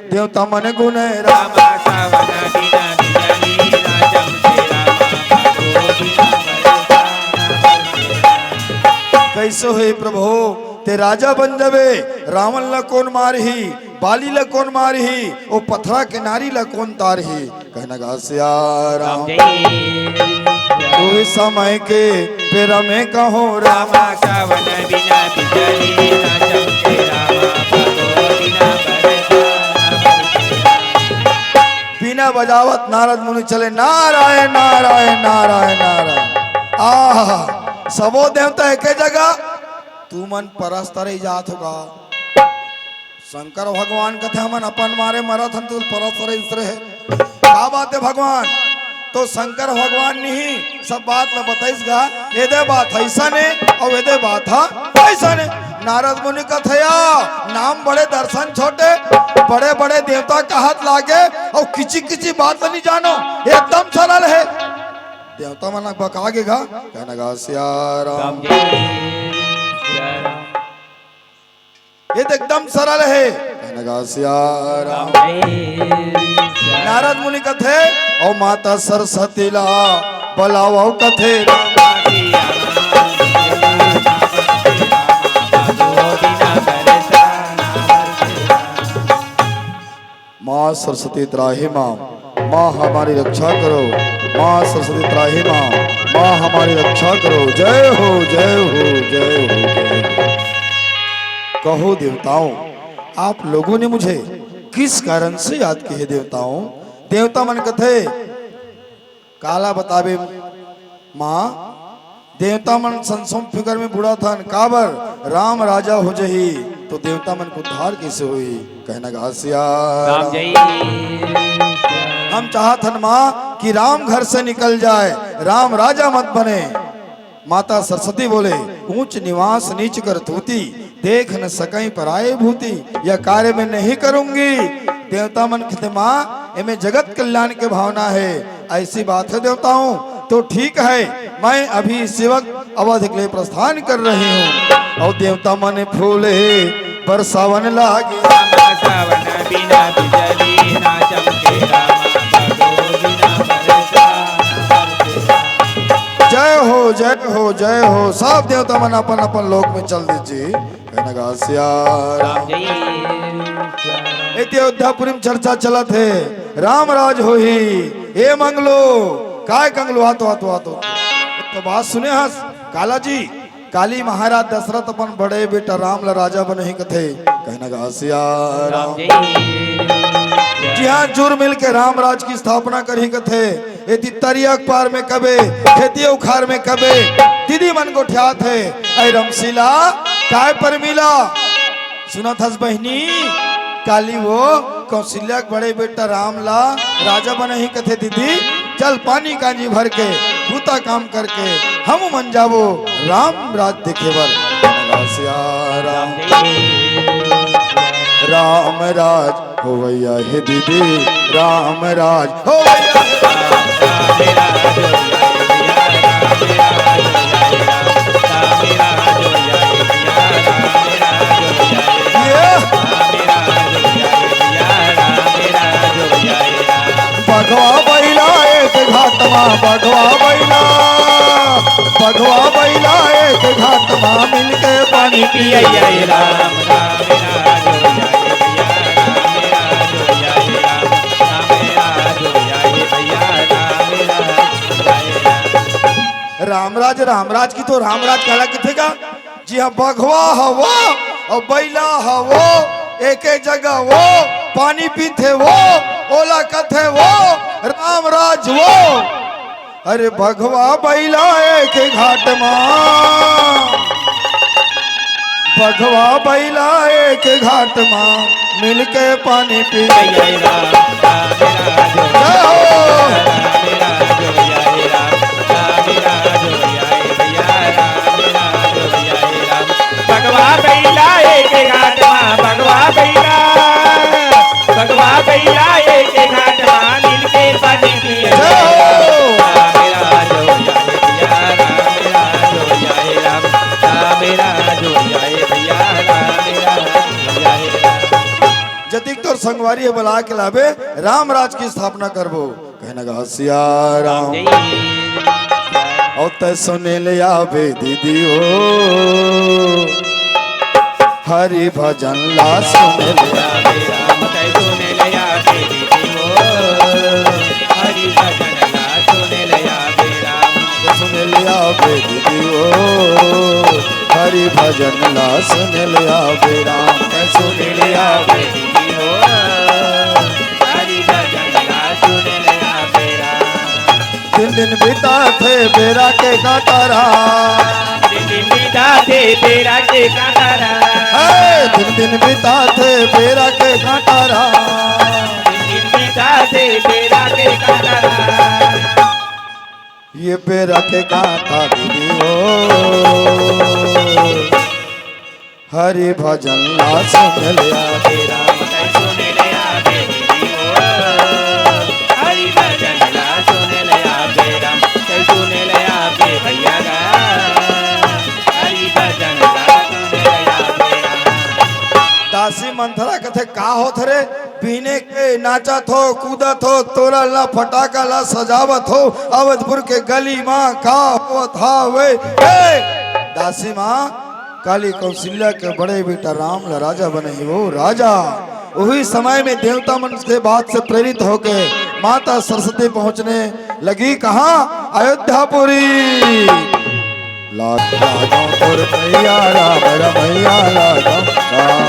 देवता मन गुने राम। रामा सावन बिना बिजली ना चमके रामा भादो बिना बरसात बरसे रामा। कैसे हुए प्रभु ते राजा बन जबे, रावण ला कौन मारही, बाली ला कौन मारही, ओ पथरा के नारी ला कौन तारही। कहना गा सिया राम कोई समय के पेरा में कहो राम। रामा सावन बिना बिजली ना चमके रामा भादो बिना बरसात बरसे रामा। बिना बजावत नारद मुनि चले नारायण नारायण नारायण नारायण। आह सबो देवता एक जगह तू मन परस्तर जात होगा। शंकर भगवान कहते हमन अपन मारे मरत हम तो परस्तर दूसरे है क्या बात है भगवान। तो शंकर भगवान नहीं सब बात ल बताइस गा एदे बात ऐसा ने और एदे बात हा ऐसा ने। नारद मुनि का थया नाम बड़े दर्शन छोटे, बड़े बड़े देवता का हाथ लागे और किची किची बात नहीं जानो, एकदम सरल है। देवता मन बकागेगा कहना गा सिया राम ये तो एकदम सरल है। कहना गा सिया राम। नारद मुनि कथे और माता सरस्वती ला बलाओ कथे माँ सरस्वती त्राही माँ, माँ हमारी रक्षा करो। माँ सरस्वती त्राही माँ, माँ हमारी रक्षा करो। जय हो जय हो जय हो जय हो। कहो देवताओं आप लोगों ने मुझे किस कारण से याद किए देवताओं। देवता मन कथे काला बतावे माँ देवता मन संसोम फिकर में बुढ़ा था काबर राम राजा हो जही तो देवता मन को उद्धार कैसे हुई। कहना गा सिया हम चाहत हन माँ कि राम घर से निकल जाए, राम राजा मत बने। माता सरस्वती बोले, ऊंच निवास नीच कर तूती, देख न सकई पराये भूति, यह कार्य में नहीं करूंगी। देवता मन कहते माँ इनमें जगत कल्याण की भावना है, ऐसी बात है देवताओं तो ठीक है, मैं अभी इसी वक्त अवध के लिए प्रस्थान कर रही हूँ। और देवता मन फूले बरसावन लागे, सावन बिना बिजली ना चमके रामा भगो बिना बरसा। जय हो जय हो जय हो। सब देवता मन अपन अपन लोक में चल दीजिए। कहने का सियाराम। अयोध्यापुरी में चर्चा चलत है, राम राज हो ही ए मंगलो काय कंगलो आतो आतो आतो। तो बात सुने हस काला जी, काली महाराज दशरथ अपन बड़े बेटा राम ला राजा बने ही कथे। कहने का सियाराम। जी हाँ, जुर मिल के राम राज की स्थापना करी कथे। ये तितरिया पार में कबे, खेती उखार में कबे, दीदी मन को ठ्यात है। ऐ रमशीला काय पर मिला, सुना थस बहनी काली वो कौशल्या के बड़े बेटा रामला राजा बने ही कथे। दीदी चल पानी कांजी भर के बूता काम करके हम मन जावो राम राज देखे बर। राम राम राज हो भैया हे दीदी, राम राज हो भगवा बैला एक घाट माँ, भगवा बैला, भगवा बैला एक घाट माँ, मिलके पानी पिया राम रामराज। रामराज की तो रामराज कहला किथेगा। जी हाँ, भगवा हवो और बैला हवो एक जगह वो, पानी पीते वो, ओला कथे वो, रामराज वो। अरे भगवा बैला एक घाट माँ, भगवा बैला एक घाट माँ, मिलके पानी पी भगवा बैला एक घाट माँ, भगवा बैला, भगवा बैला एक घाट माँ, मिलके पानी पिए जतिक तो संगवारी बुला के लावे राम राज की स्थापना करबो। कहने का सियाराम। और तय सुने ले आवे दीदी ओ, हरि भजन ला सुने ले आवे राम, तय सुने ले आवे दीदी ओ, हरि भजन ला सुने ले आवे राम, सुने ले आवे दीदी ओ, हरि भजन ला सुने ले आवे राम, तय सुने ले आवे दीदी ओ, हरि भजन ला सुने ले आवे राम। दिन दिन बीता थे बेरा के काटारा, दिन दिन बीता थे बेरा के काटारा, दिन दिन बीता थे बेरा के काटारा, दिन दिन बीता थे बेरा के काटारा। ये बेरा के कांटा दीदी हो, हरि भजन ला सुन ले आवे राम, तय सुने ले आवे दीदी हो, हरि भजन ला सुने ले आवे राम, तय सुने ले आवे भैया गा, हरि भजन ला सुने ले आवे राम। दासी मंथरा कथे का होत रे, पीने के नाचत हो कूदत हो, तोरा ला फटाका ला सजावत हो, अवधपुर के गली माँ का होत हा वे। दासी माँ काली कौशल्या के बड़े बेटा राम ला राजा बने ही वो राजा। वही समय में देवता मन से बात से प्रेरित होके माता सरस्वती पहुंचने लगी कहाँ, अयोध्यापुरी। लागो तोर मैया राम रमैया, लागो राम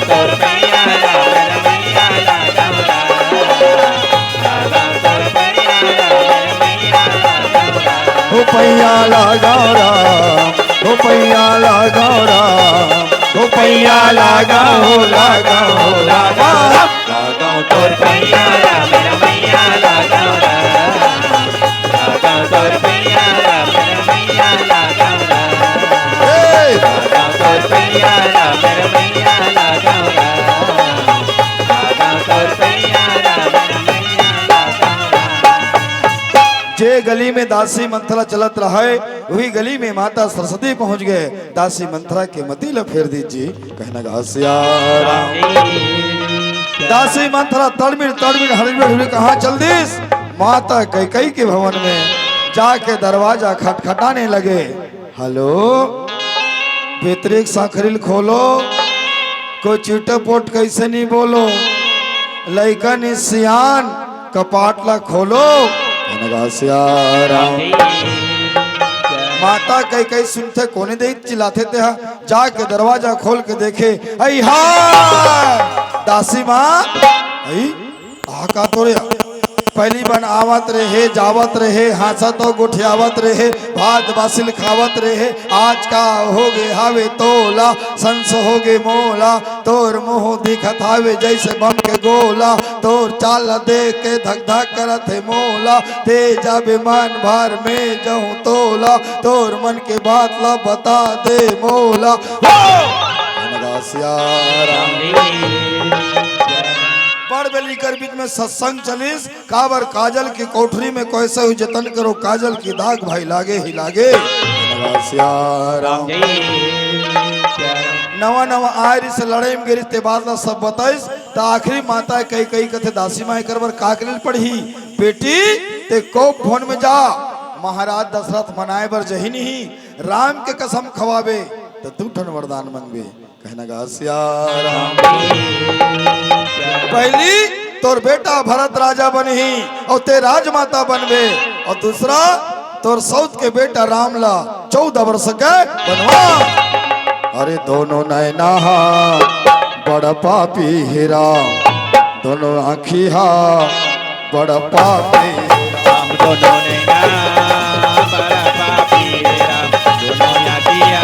तोर मैया राम रमैया, लागो राम तोर मैया राम रमैया, लागो हो पैया लगाओ राम, हो पैया लगाओ राम, हो पैया लगाओ लगाओ लगाओ तोर मैया राम रमैया, लागो राम तोर मैया राम जे गली में दासी मंथरा चलत रहा है वही गली में माता सरस्वती पहुंच गए। दासी मंथरा के मती ल फेर दीजिए कहना गा सियारा। दासी मंथरा तड़मिड़ तड़मिड़ हड़बड़ हुई कहाँ चल दीस। माता कैकई के भवन में जाके दरवाजा खटखटाने लगे। हेलो भीतरी साखरिल खोलो, कोई चिटपोट कैसे नहीं बोलो, लइकन सियान कपाटला खोलो सियारा। माता कई कई सुनते कोने दे चिल्लाते थे जाके दरवाजा खोल के देखे आई हा दासी माँ आई का तो रे पहली बन आवत रहे जावत रहे हंसत और गुठियावत रहे भात बासिल खावत रहे। आज का हो गे हावे तोला संस हो गे मोला, तोर मुँह दिखत हावे जैसे बम के गोला, तोर चाल दे के धक धक करत है मोला, तेज अभिमान भार में जाऊं तोला, तोर मन के बात ला बता दे मोला। बड़ बेली कर बीच में सत्संग चलीस काबर काजल की कोठरी में कैसे हुई जतन करो काजल की दाग भाई लागे ही लागे। नवा नवा आयरी से लड़ाई में गिरी ते बादला सब बताइस तो आखिरी माता कई कई कथे दासी माई करवर काकलिल पढ़ी बेटी ते को फोन में जा महाराज दशरथ मनाए बर जही नहीं राम के कसम खवाबे तो तू ठन वरदान मंगबे कहना गा सियारा। पहली तोर बेटा भरत राजा बनही और ते राजमाता बनबे और दूसरा तोर सौत के बेटा रामला 14 वर्ष के बनवा। अरे दोनों नैना बड़ पापी हीरा, दोनों आँखिया बड़ पापी राम, दोनों नैना बड़ा पापी राम, दोनों आँखिया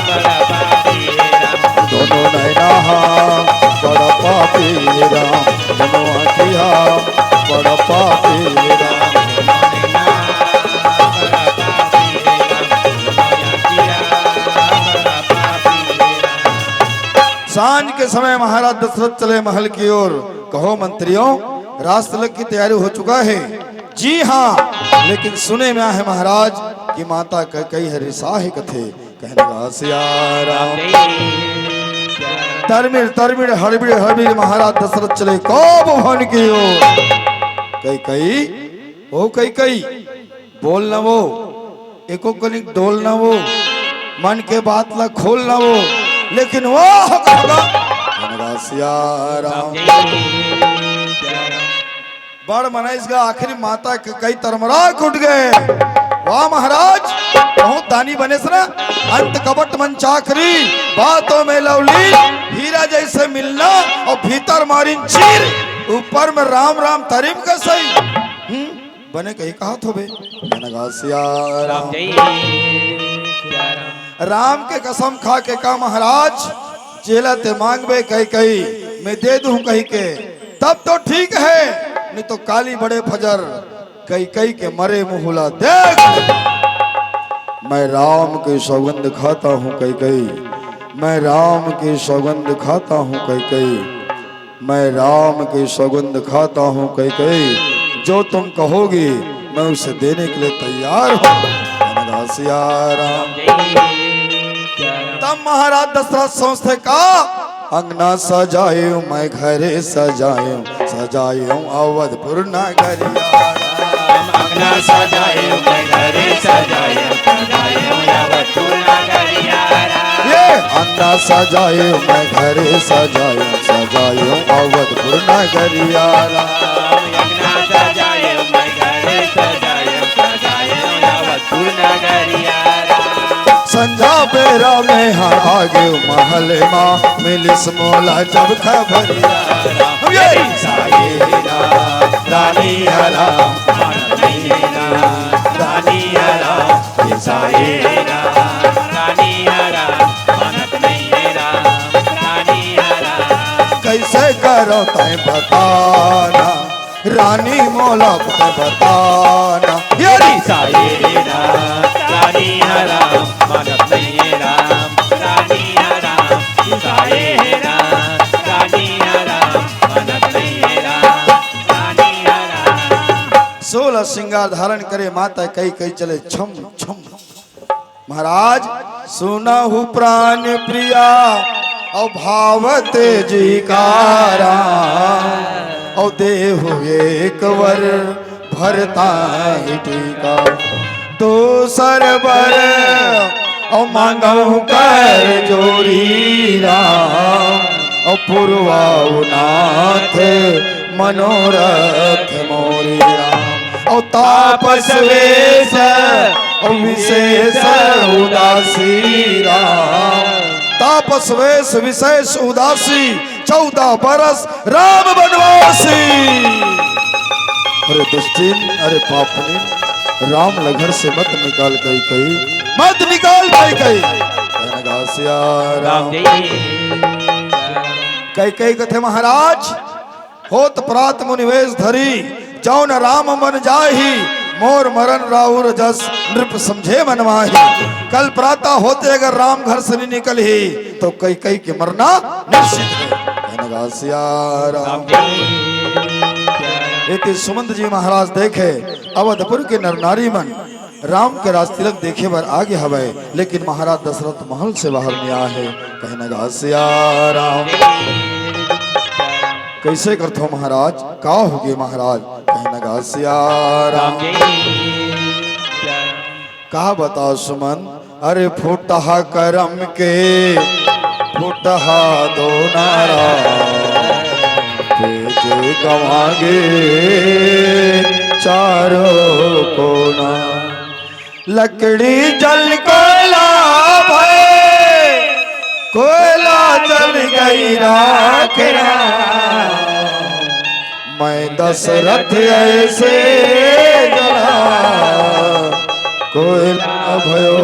बड़ा पापी राम, दोनों नैना बड़ पापी राम, दोनों आँखिया बड़ पापी राम। सांझ के समय महाराज दशरथ चले महल की ओर। कहो मंत्रियों राज तिलक की तैयारी हो चुका है। जी हाँ, लेकिन सुने में है महाराज कि माता कई है रिसा है कथे कहने का सियारा। तरमिड़ तरमिड़ हड़बिड़ हड़बिड़ महाराज दशरथ चले कौब भवन की ओर। कई कई ओ कई कई बोल न वो एको कनिक डोल न वो मन के बात ला खोल न वो, लेकिन वो बड़ मनाइसगा आखिरी माता के कई तरमराक उठ गए। वाह महाराज बहुत दानी बने सना, अंत कपट मन चाकरी, बातों में लवली हीरा जैसे मिलना और भीतर मारिन चीर, ऊपर में राम राम तरीम का सही बने कही कहा थो बे राम के कसम खा के का महाराज जेला ते मांगबे कही कही मैं दे दूं कही के तब तो ठीक है, नहीं तो काली बड़े फजर कई कई के मरे मुहुला देख। मैं राम की सौगंध खाता हूँ कई कई, मैं राम की सौगंध खाता हूँ कई कई, मैं राम की सौगंध खाता हूँ कई कई, जो तुम कहोगी मैं उसे देने के लिए तैयार हूँ। तब महाराज दशरथ सोचते का अंगना सजायूं मैं घरे सजायूं, सजायूं अवधपुर नगरिया। अंगना सजायूं मैं घरे सजायूं, सजायूं अवधपुर नगरिया। ये अंगना सजायूं मैं घरे सजायूं, सजायूं अवधपुर नगरिया। अंगना सजायूं मैं घरे सजायूं, सजायूं अवधपुर नगरिया। संझा बेरा में आगे महल माँ मिलिस मोला जब खबरिया। रानी हरा रानी हरा रानी हरा रानी हरा मानत नहीं है राम, रानी हरा कैसे करो तय बताना, रानी मोला बताना। रानी हरा मानत नहीं है राम, रानी हरा रानी हरा मानत नहीं है राम, रानी हरा। सोलह श्रृंगार धारण करे माता कई कई चले छम छम। महाराज सुना हूँ प्राण प्रिया और भावत जिकारा और देहु एक वर भरता ही टीका दोसर बर और मांगहु कर जोरी राम और पूर्वाउनाथ मनोरथ मोरी राम और तापस वेश और विशेष उदासी राम तापस वेश विशेष उदासी 14 बरस राम वनवासी। अरे दुष्टिन अरे पापनी राम लघर से मत निकाल कई कई मत निकाल कई कई राम कई कई कथे महाराज होत प्रात मुनिवेश धरी जौन राम मन जाही मोर मरण राउर जस नृप समझे मनवाही। कल प्रातः होते अगर राम घर से नहीं निकल ही तो कई कई के मरना निश्चित है। इति सुमंत जी महाराज देखे अवधपुर के नर नारी मन राम के राज तिलक देखे बर आगे हवे लेकिन महाराज दशरथ महल से बाहर नहीं आए। कहने गा सिया राम कैसे करते हो महाराज का होगे महाराज। कहने गा सिया राम कहा बताओ सुमन अरे फूटहा करम के फूटहा दो नारा जो गवागे चारों कोना लकड़ी जल कोयला भय कोयला जल गई राख मैं दशरथ ऐसे जला कोयला भयो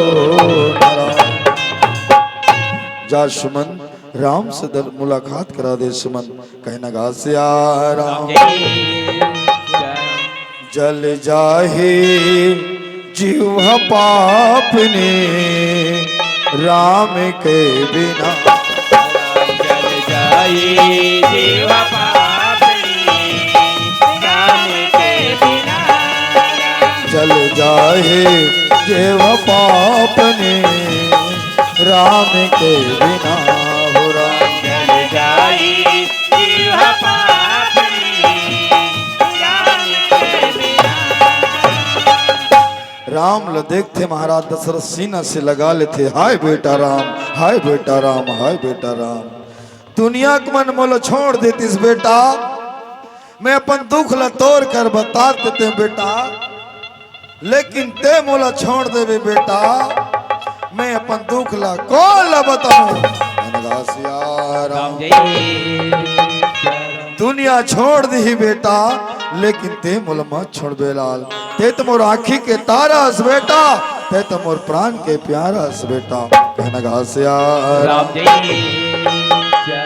जा सुमन राम से मुलाकात करा दे सुमन। कहना गा सिया राम जल जाहे जीव पापने राम के बिना जल जाए जीव पापने राम के बिना जल जाहे जीव पापने राम के बिना हो राम जल जाए जीव पापने राम के बिना। राम ल देखते महाराज दशरथ सीना से लगा लेते हाय बेटा राम हाय बेटा राम हाय बेटा राम। दुनिया के मन मोल छोड़ देतीस बेटा मैं अपन दुख ला तोड़ कर बता देते बेटा लेकिन ते मोला छोड़ देवे बेटा मैं अपन दुख ला कौन ला बताऊं। राम दुनिया छोड़ दी बेटा लेकिन ते मोल मत छोड़ बेलाल ते तो मोर आँखी के तारस बेटा ते तो मोर प्राण के प्यारस बेटा। कहना गा सिया राम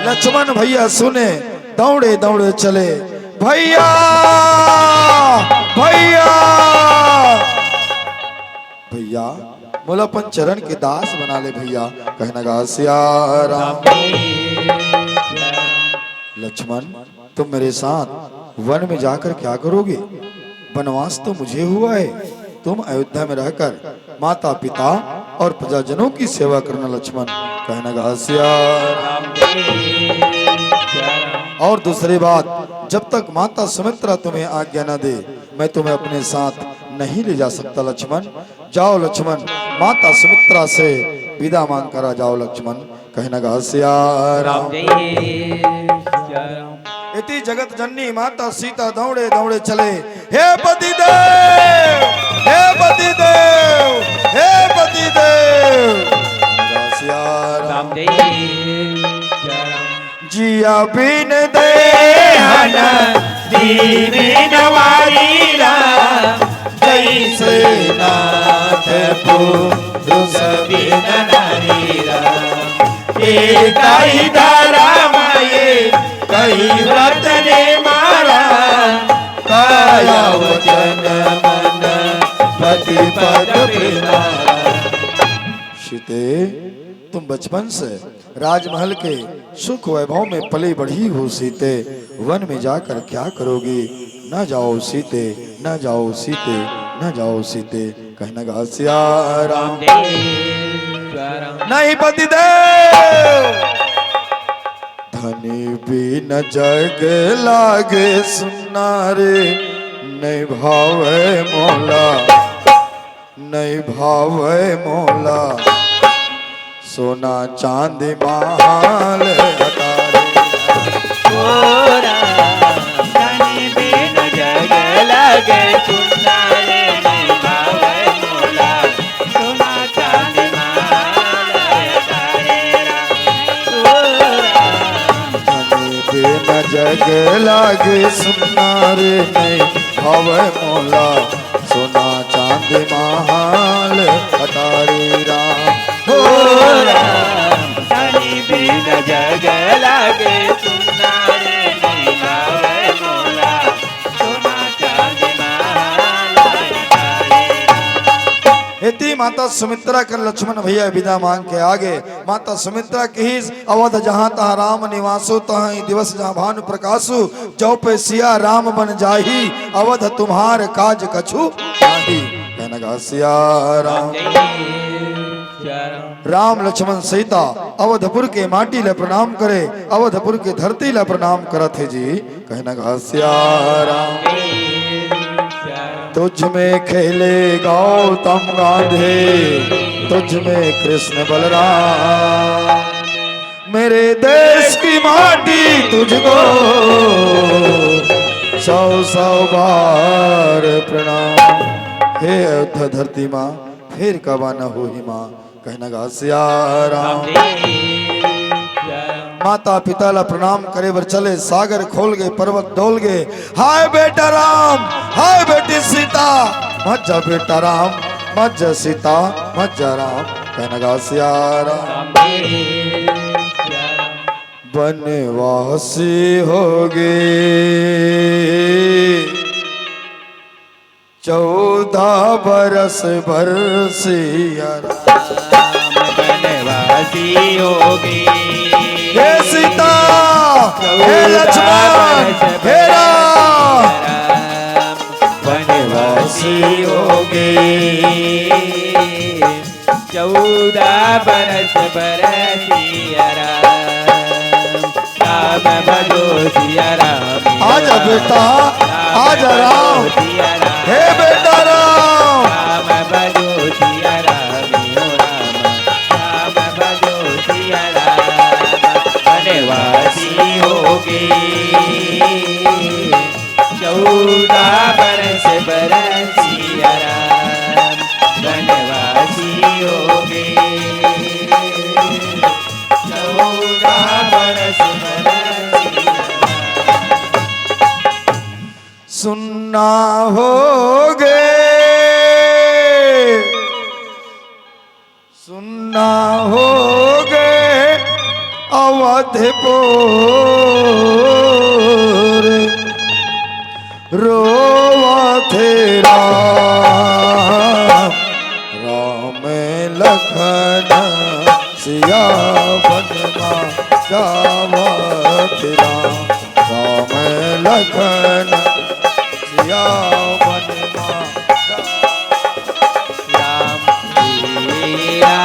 लक्ष्मण भैया सुने दौड़े दौड़े चले भैया भैया भैया मोला अपन चरण के दास बना ले भैया। कहना गा सिया राम लक्ष्मण तुम मेरे साथ वन में जाकर क्या करोगे वनवास तो मुझे हुआ है तुम अयोध्या में रहकर माता पिता और प्रजाजनों की सेवा करना लक्ष्मण। कहना गा सिया और दूसरी बात जब तक माता सुमित्रा तुम्हें आज्ञा न दे मैं तुम्हें अपने साथ नहीं ले जा सकता लक्ष्मण। जाओ लक्ष्मण माता सुमित्रा से विदा मांग कर आ जाओ लक्ष्मण। कहना गा सिया राम इति जगत जननी माता सीता दौड़े दौड़े चले हे पतिदेव हे पतिदेव हे पतिदेव। राम जिया बिन दे दीन वारीरा जैसे नाथ पुरुष बिन नारीरा एकाई धारा माये कई व्रत ने मारा काया वचन मन पति पद प्रियारा। सीते तुम बचपन से राजमहल के सुख वैभव में पली बढ़ी हो सीते वन में जाकर क्या करोगी न जाओ सीते, न जाओ सीते, न जाओ सीते, कहने लगा सिया राम नहीं पति देव। धनी भी न जग लागे सुना रे, नहीं भावे मोला, नहीं भावे मोला, सोना चांदी महाल हटारे। धनी बिन जग लागे सुना रे, नहीं भावे मोला, सोना चांदी महाल हटारे। धनी बिन जग लागे सुना रे, नहीं भावे मोला, सोना चांदी महाल हटारे राम। धनी बिन जग लागे सुना रे, नहीं भावे मोला, सोना चांदी महाल हटारे। इति माता सुमित्रा कर लक्ष्मण भैया विदा मांग के आगे। माता सुमित्रा की अवध जहाँ तहाँ राम निवासो, तहाँ ही दिवस जहाँ भानु प्रकाशु, जो पे सिया राम बन जाही, अवध तुम्हार काज कछु नाही। कहने लगा सिया राम। राम लक्ष्मण सीता अवधपुर के माटी ले प्रणाम करे, अवधपुर के धरती ले प्रणाम करत है जी। कहने लगा सिया राम। तुझ में खेले गौतम गांधी, तुझ में कृष्ण बलराम, मेरे देश की माटी तुझको सौ सौ बार प्रणाम। हे अयोध्या धरती माँ, फिर कबा न हो ही माँ। कहना गा सिया राम। माता पिता ला प्रणाम करे बर चले, सागर खोल गए, पर्वत डोल गए। हाय बेटा राम, हाय बेटी सीता, मत जा बेटा राम, मत जा सीता, मत जा राम। कहना गा सिया राम। बनवासी होगे 14 बरस भर सिया राम। बनवासी होगी हे सीता, हे लक्ष्मण, हे राम। बनवासी होगी 14 बरस बरसिया राम। राम भजो सिया राम। आजा बेटा, आजा राम, हे बेटा राम। राम भजो सिया राम, राम भजो सिया राम। बनवासी होगी 14 बरस बरसिया राम। बनवासी होगी 14 बरस बरसिया। सुनना होगे, सुनना होगे अवधपुर, रोवा थे राम, राम लखन सिया बनमा जावत राम। राम लखन सिया बनमा राम तेरा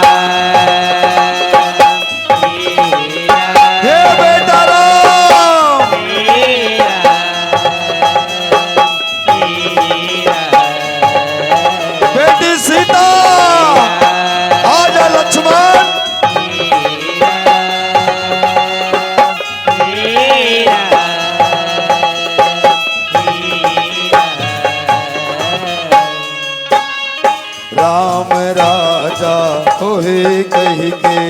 हे बेटा राम। बेटी सीता, आजा लक्ष्मण। राम राजा होए कही के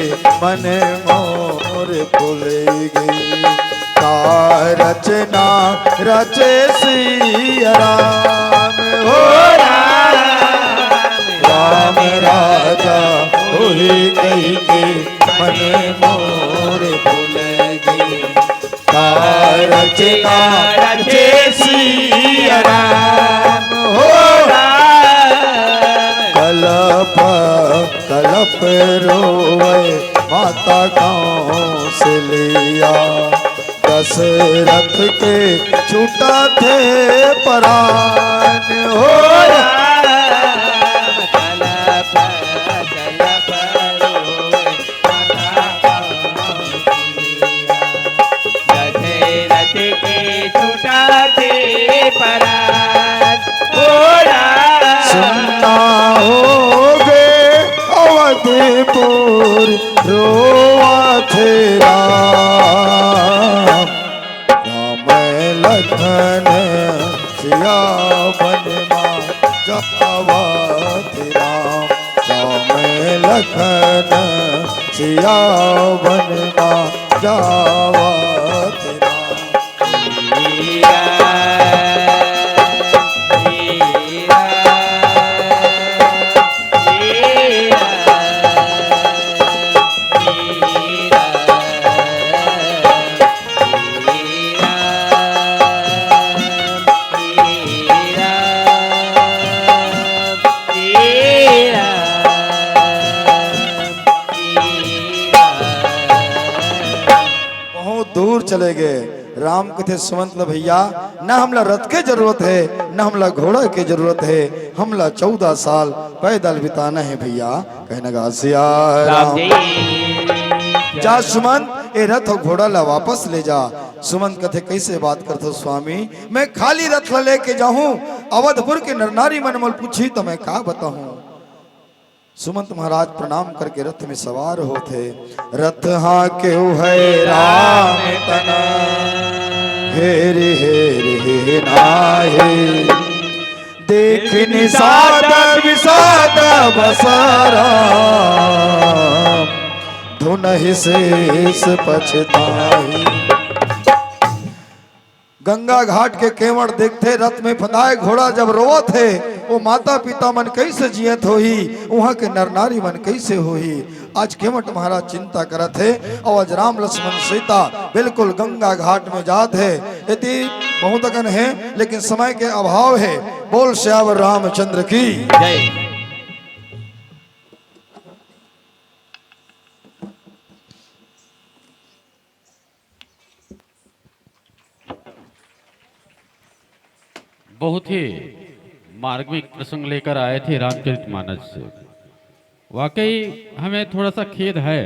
मन मोर फुलेगी, का रचना रचे सिया राम हो राम राजा होए कही के मन मोर फुलेगी, का रचना रचे सिया राम हो कलप कलप रोवे माता कौशल्या, दशरथ के छूटा थे परान हो राम कलप कलप रोए माता कौशल्या। दशरथ के छूटा थे परान हो राम। सुनना होगे अवधपुर रोआ थे राम राम लखन सिया वन मां जावा थे राम राम लखन सिया वन मां जावा थे राम। हीरा हीरा हीरा हीरा बहुत दूर चले गए। राम कथे सुमंत भैया न हमला रथ के जरूरत है न हमला घोड़ा के जरूरत है, हमला 14 साल पैदल बिताना है भैया। कहने का सिया राम जा सुमंत ए रथ और घोड़ा ला वापस ले जा। सुमंत कथे कैसे बात करते स्वामी, मैं खाली रथ ला लेके जाऊं अवधपुर के नरनारी मनमल पूछी तो मैं का बताऊं। सुमंत महाराज प्रणाम करके रथ में सवार होते। रथ हाँ क्यों है राम तना हेरे हेरे नाहे देख निषाद विषाद बसरा धुन शेष पछताई। गंगा घाट के केवड़ देखते रथ में फदाए घोड़ा जब रोवत थे वो माता पिता मन कैसे जियत होही, वहां के नर नारी मन कैसे होही। आज केवट महाराज चिंता करत है और आज राम लक्ष्मण सीता बिल्कुल गंगा घाट में जात है। यदि बहुत अगन है लेकिन समय के अभाव है। बोल श्यावर रामचंद्र की जय। बहुत ही मार्मिक प्रसंग लेकर आए थे रामचरितमानस से। वाकई हमें थोड़ा सा खेद है